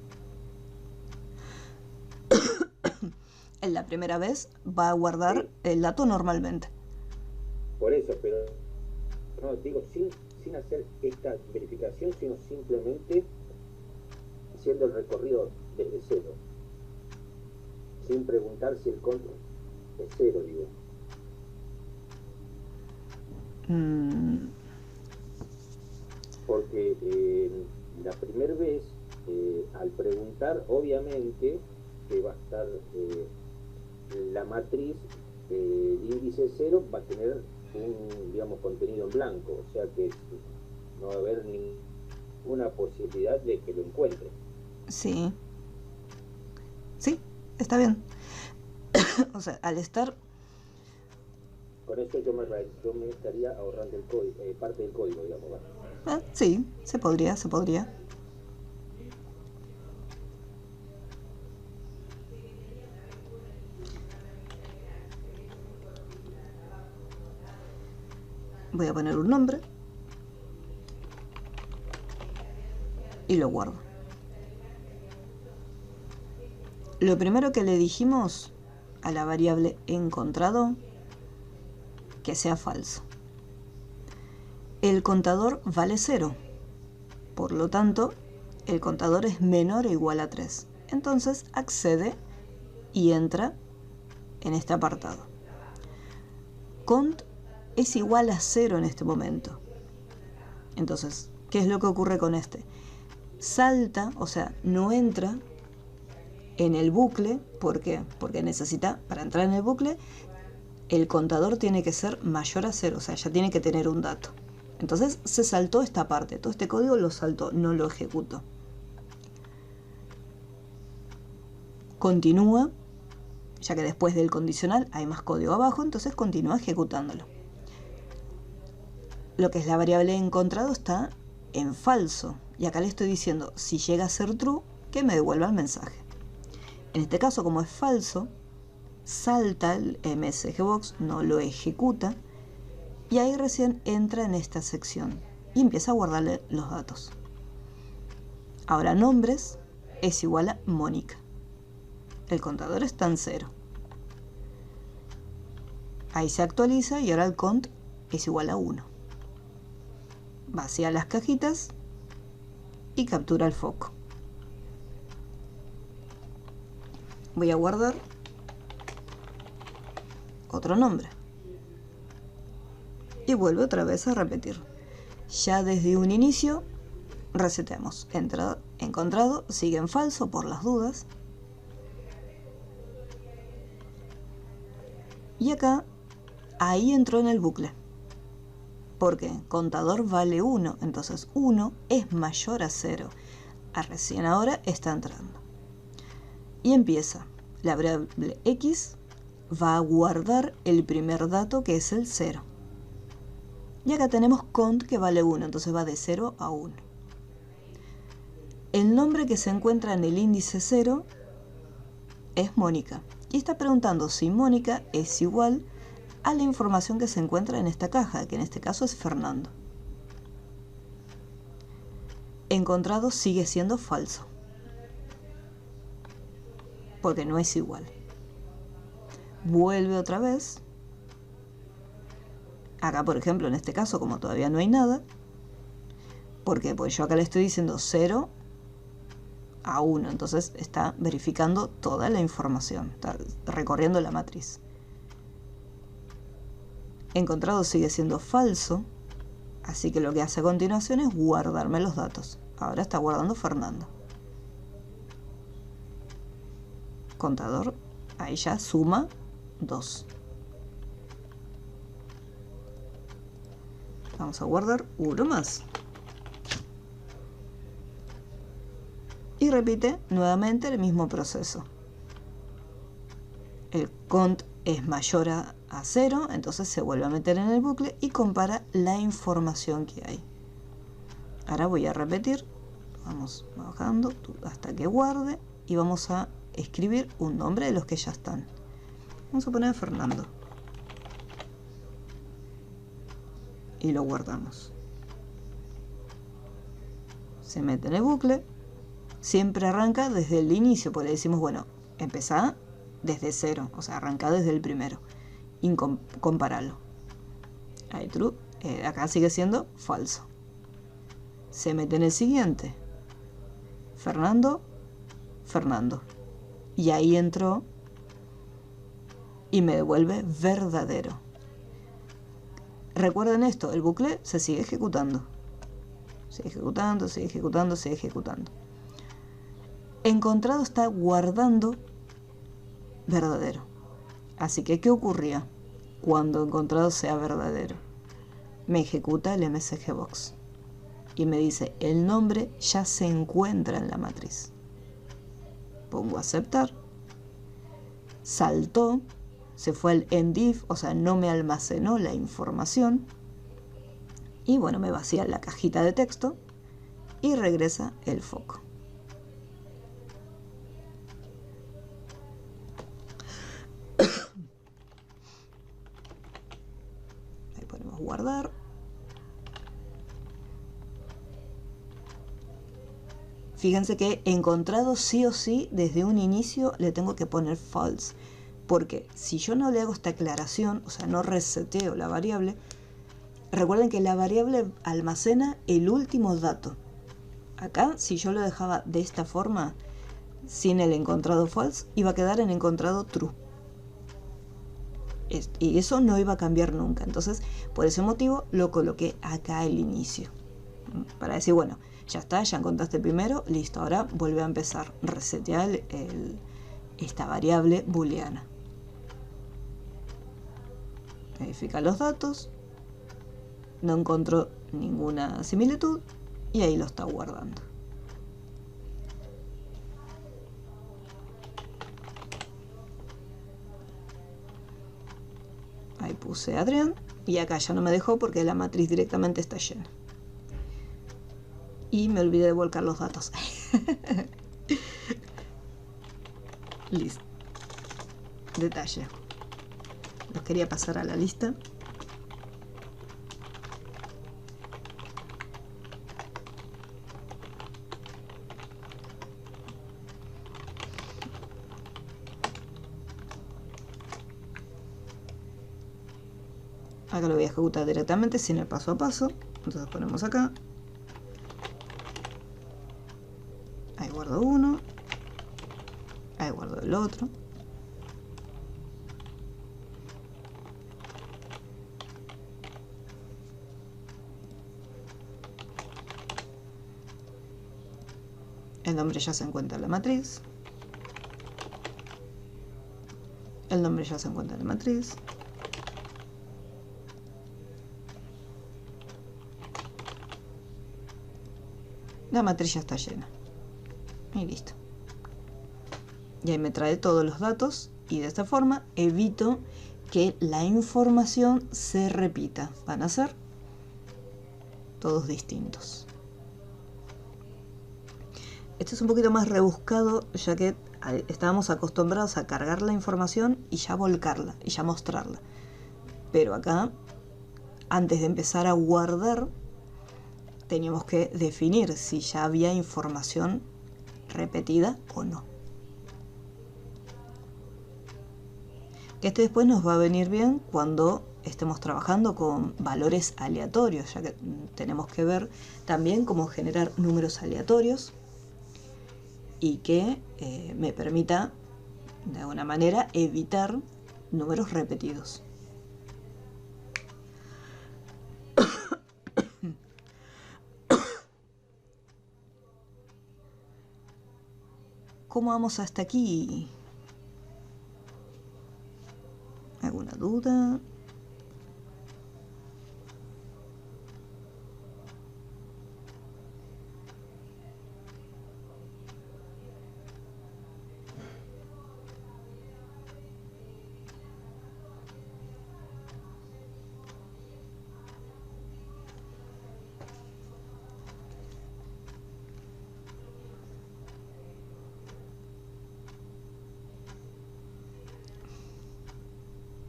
En la primera vez va a guardar el dato normalmente. Por eso, pero no digo sin hacer esta verificación, sino simplemente haciendo el recorrido desde cero, sin preguntar si el control es cero, digo. Porque la primera vez, al preguntar, obviamente que va a estar la matriz, el índice 0 va a tener un, digamos, contenido en blanco, o sea que no va a haber ninguna posibilidad de que lo encuentre. Sí. Sí, está bien. O sea, al estar... Con eso yo me estaría ahorrando el código, parte del código, digamos. Sí, se podría. Voy a poner un nombre y lo guardo. Lo primero que le dijimos a la variable encontrado, que sea falso. El contador vale 0, por lo tanto, el contador es menor o igual a 3. Entonces accede y entra en este apartado. Cont es igual a 0 en este momento. Entonces, ¿qué es lo que ocurre con este? Salta, o sea, no entra en el bucle. ¿Por qué? Porque necesita, para entrar en el bucle, el contador tiene que ser mayor a 0, o sea, ya tiene que tener un dato. Entonces se saltó esta parte, todo este código lo saltó, no lo ejecutó. Continúa, ya que después del condicional hay más código abajo, entonces continúa ejecutándolo. Lo que es la variable encontrado está en falso, y acá le estoy diciendo, si llega a ser true, que me devuelva el mensaje. En este caso, como es falso, salta el MSGBox, no lo ejecuta, y ahí recién entra en esta sección y empieza a guardarle los datos. Ahora nombres es igual a Mónica. El contador está en 0. Ahí se actualiza y ahora el cont es igual a 1. Vacía las cajitas y captura el foco. Voy a guardar otro nombre. Y vuelvo otra vez a repetir. Ya desde un inicio, reseteamos. Encontrado, sigue en falso por las dudas. Y acá, ahí entró en el bucle. Porque contador vale 1, entonces 1 es mayor a 0. Recién ahora está entrando. Y empieza. La variable X va a guardar el primer dato, que es el 0. Y acá tenemos cont que vale 1, entonces va de 0 a 1. El nombre que se encuentra en el índice 0 es Mónica. Y está preguntando si Mónica es igual a la información que se encuentra en esta caja, que en este caso es Fernando. Encontrado sigue siendo falso, porque no es igual. Vuelve otra vez. Acá, por ejemplo, en este caso, como todavía no hay nada, porque pues yo acá le estoy diciendo 0 a 1, entonces está verificando toda la información, está recorriendo la matriz. Encontrado sigue siendo falso, así que lo que hace a continuación es guardarme los datos. Ahora está guardando Fernando. Contador, ahí ya suma 2. Vamos a guardar uno más. Y repite nuevamente el mismo proceso. El cont es mayor a 0, entonces se vuelve a meter en el bucle y compara la información que hay. Ahora voy a repetir, vamos bajando hasta que guarde y vamos a escribir un nombre de los que ya están. Vamos a poner Fernando. Y lo guardamos. Se mete en el bucle. Siempre arranca desde el inicio, porque le decimos, bueno, empezá desde 0, o sea, arranca desde el primero. Y comparalo. Ahí true, acá sigue siendo falso. Se mete en el siguiente. Fernando, Fernando. Y ahí entró y me devuelve verdadero. Recuerden esto, el bucle se sigue ejecutando. Sigue ejecutando, sigue ejecutando, sigue ejecutando. Encontrado está guardando verdadero. Así que, ¿qué ocurría cuando encontrado sea verdadero? Me ejecuta el MSG Box y me dice, el nombre ya se encuentra en la matriz. Pongo aceptar. Saltó, se fue al endif, o sea, no me almacenó la información. Y bueno, me vacía la cajita de texto y regresa el foco. Ahí ponemos guardar. Fíjense que encontrado sí o sí, desde un inicio le tengo que poner false. Porque si yo no le hago esta aclaración, o sea, no reseteo la variable, recuerden que la variable almacena el último dato. Acá, si yo lo dejaba de esta forma, sin el encontrado false, iba a quedar en encontrado true. Y eso no iba a cambiar nunca. Entonces, por ese motivo, lo coloqué acá al inicio. Para decir, bueno, ya está, ya encontraste el primero, listo, ahora vuelve a empezar. Resetear esta variable booleana. Verifica los datos. No encontró ninguna similitud y ahí lo está guardando. Ahí puse Adrián y acá ya no me dejó porque la matriz directamente está llena. Y me olvidé de volcar los datos. Listo. Detalle. Los quería pasar a la lista. Acá lo voy a ejecutar directamente sin el paso a paso. Entonces ponemos acá. Ahí guardo uno. Ahí guardo el otro. El nombre ya se encuentra en la matriz. El nombre ya se encuentra en la matriz. La matriz ya está llena. Y listo. Y ahí me trae todos los datos y de esta forma evito que la información se repita. Van a ser todos distintos. Esto es un poquito más rebuscado, ya que estábamos acostumbrados a cargar la información y ya volcarla, y ya mostrarla. Pero acá, antes de empezar a guardar, teníamos que definir si ya había información repetida o no. Que esto después nos va a venir bien cuando estemos trabajando con valores aleatorios, ya que tenemos que ver también cómo generar números aleatorios y que me permita de alguna manera evitar números repetidos. ¿Cómo vamos hasta aquí? ¿Alguna duda?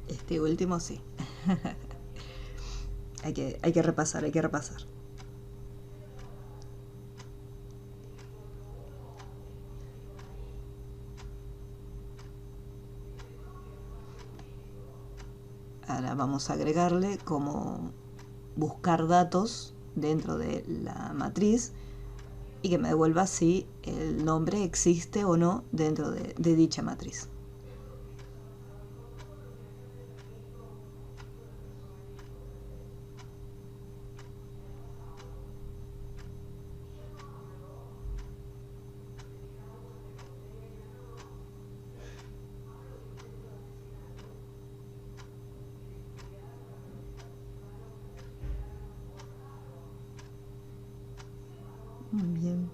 Este último sí. hay que repasar. Ahora vamos a agregarle como buscar datos dentro de la matriz y que me devuelva si el nombre existe o no dentro de dicha matriz. Bien.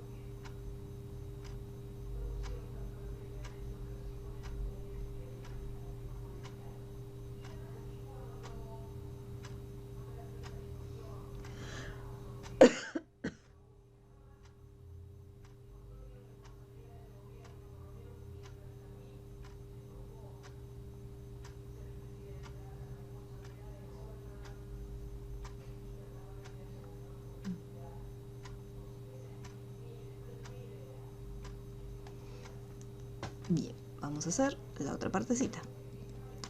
Bien, vamos a hacer la otra partecita.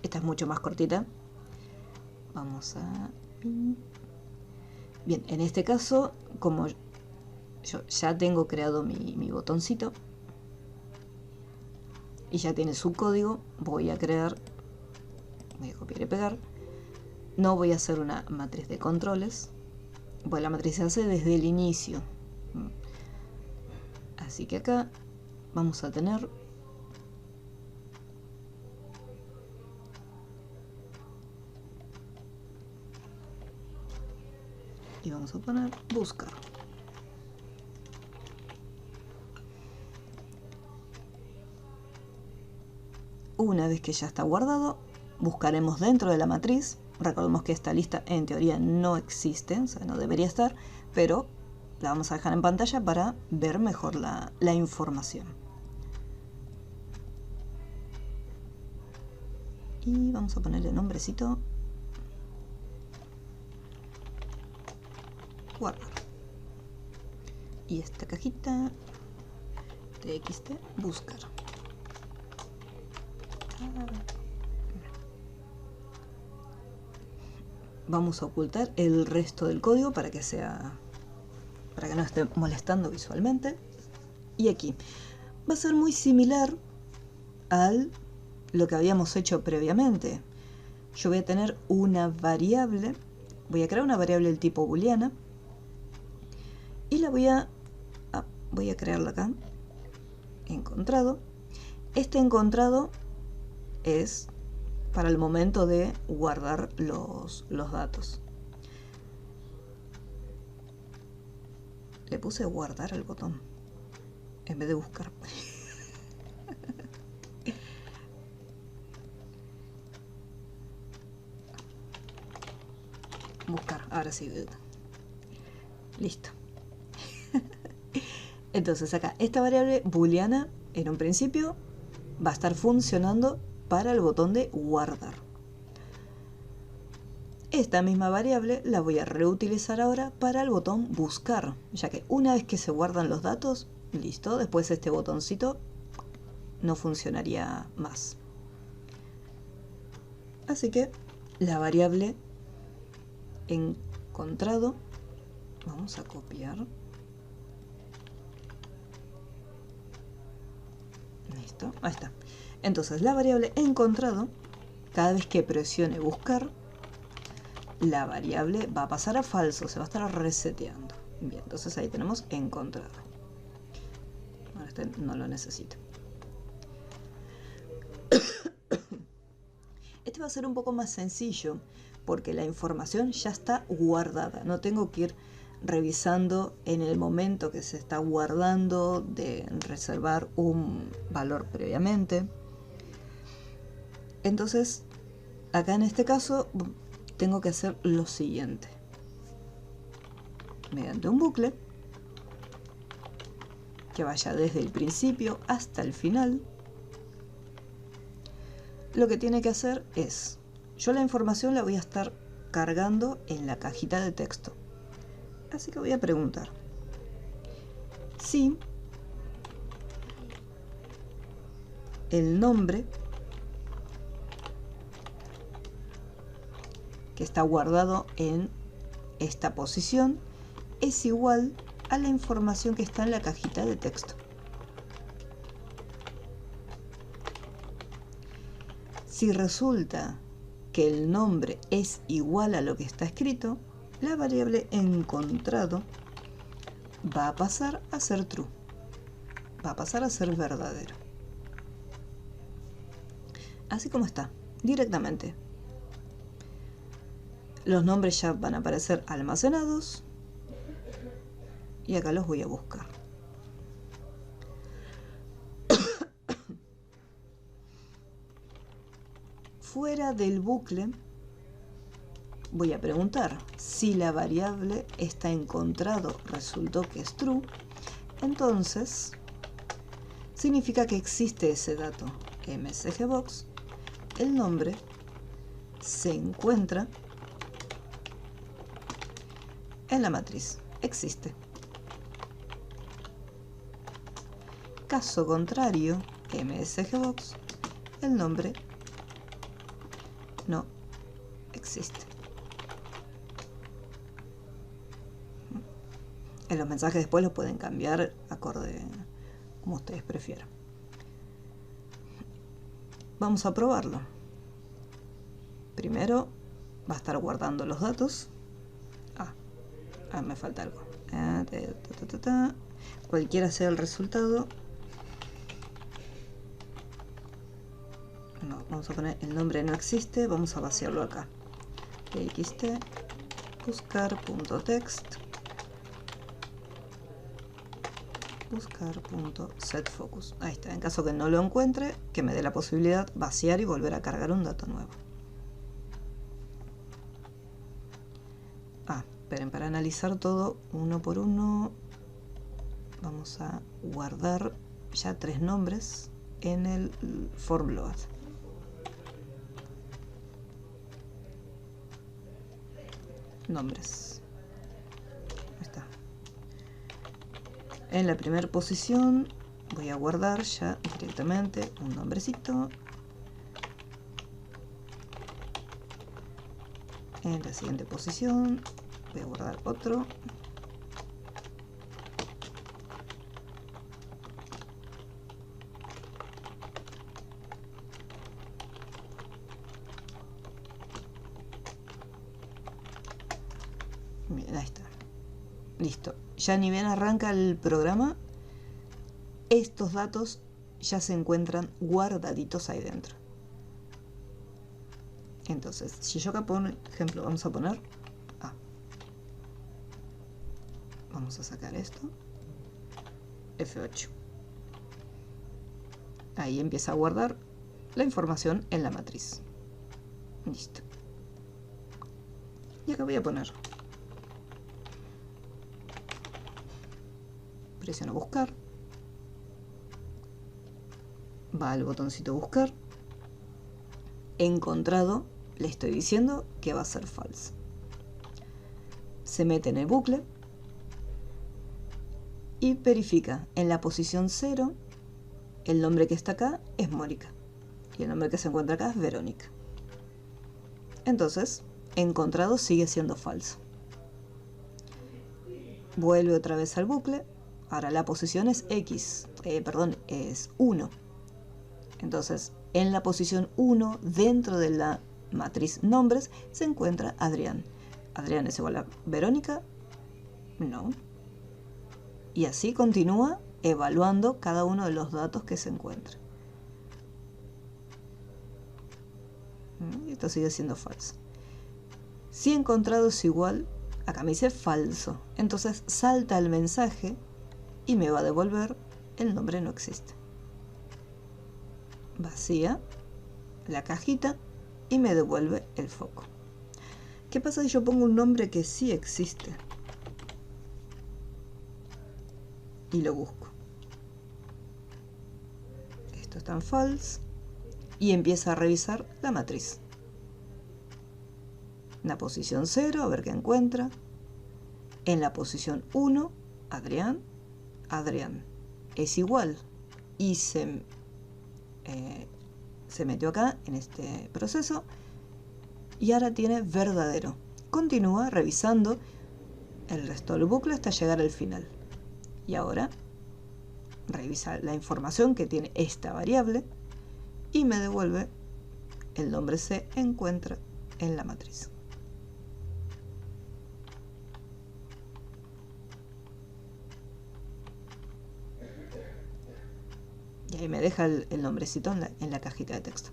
Esta es mucho más cortita. Vamos a... Bien, en este caso, como yo ya tengo creado mi botoncito y ya tiene su código, voy a copiar y pegar. No voy a hacer una matriz de controles, pues la matriz se hace desde el inicio. Así que acá vamos a tener y vamos a poner buscar. Una vez que ya está guardado, buscaremos dentro de la matriz. Recordemos que esta lista en teoría no existe, o sea, no debería estar, pero la vamos a dejar en pantalla para ver mejor la información. Y vamos a ponerle nombrecito. Guardar. Y esta cajita txt buscar. Vamos a ocultar el resto del código para que no esté molestando visualmente. Y aquí va a ser muy similar a lo que habíamos hecho previamente. Yo voy a tener una variable, voy a crear una variable del tipo booleana y la voy a crearla acá, encontrado. Este encontrado es para el momento de guardar los datos. Le puse guardar al botón en vez de buscar. Buscar, ahora sí. Listo. Entonces acá, esta variable booleana, en un principio, va a estar funcionando para el botón de guardar. Esta misma variable la voy a reutilizar ahora para el botón buscar, ya que una vez que se guardan los datos, listo, después este botoncito no funcionaría más. Así que la variable encontrado, vamos a copiar. Listo, ahí está. Entonces la variable encontrado, cada vez que presione buscar, la variable va a pasar a falso, se va a estar reseteando. Bien, entonces ahí tenemos encontrado. Ahora este no lo necesito. Este va a ser un poco más sencillo porque la información ya está guardada. No tengo que ir revisando en el momento que se está guardando de reservar un valor previamente. Entonces, acá en este caso tengo que hacer lo siguiente. Mediante un bucle que vaya desde el principio hasta el final, lo que tiene que hacer es, yo la información la voy a estar cargando en la cajita de texto. Así que voy a preguntar si el nombre que está guardado en esta posición es igual a la información que está en la cajita de texto. Si resulta que el nombre es igual a lo que está escrito, la variable encontrado va a pasar a ser true, va a pasar a ser verdadero. Así como está, directamente. Los nombres ya van a aparecer almacenados y acá los voy a buscar. Fuera del bucle voy a preguntar si la variable está encontrado resultó que es true, entonces significa que existe ese dato msgbox, el nombre se encuentra en la matriz, existe. Caso contrario, msgbox, el nombre no existe. En los mensajes después los pueden cambiar acorde como ustedes prefieran. Vamos a probarlo. Primero va a estar guardando los datos. Me falta algo. Cualquiera sea el resultado. No, vamos a poner el nombre no existe. Vamos a vaciarlo acá. txt buscar.text buscar.setFocus. Ahí está. En caso que no lo encuentre, que me dé la posibilidad vaciar y volver a cargar un dato nuevo. Esperen, para analizar todo uno por uno, vamos a guardar ya 3 nombres en el form load. Nombres. Ahí está. En la primera posición voy a guardar ya directamente un nombrecito. En la siguiente posición voy a guardar otro. Bien, ahí está. Listo. Ya ni bien arranca el programa, estos datos ya se encuentran guardaditos ahí dentro. Entonces, si yo acá por ejemplo, vamos a poner vamos a sacar esto, F8. Ahí empieza a guardar la información en la matriz. Listo. Y acá voy a poner presiono buscar, va al botoncito buscar, encontrado, le estoy diciendo que va a ser false. Se mete en el bucle y verifica en la posición 0, el nombre que está acá es Mónica y el nombre que se encuentra acá es Verónica. Entonces, encontrado sigue siendo falso. Vuelve otra vez al bucle. Ahora la posición es es 1. Entonces, en la posición 1, dentro de la matriz nombres, se encuentra Adrián. ¿Adrián es igual a Verónica? No. Y así continúa evaluando cada uno de los datos que se encuentra. Esto sigue siendo falso. Si encontrado es igual, acá me dice falso. Entonces salta el mensaje y me va a devolver el nombre no existe. Vacía la cajita y me devuelve el foco. ¿Qué pasa si yo pongo un nombre que sí existe? Y lo busco. Esto está en false. Y empieza a revisar la matriz. En la posición 0, a ver qué encuentra. En la posición 1, Adrián. Adrián es igual. Y se metió acá en este proceso. Y ahora tiene verdadero. Continúa revisando el resto del bucle hasta llegar al final. Y ahora revisa la información que tiene esta variable y me devuelve el nombre se encuentra en la matriz. Y ahí me deja el nombrecito en la cajita de texto.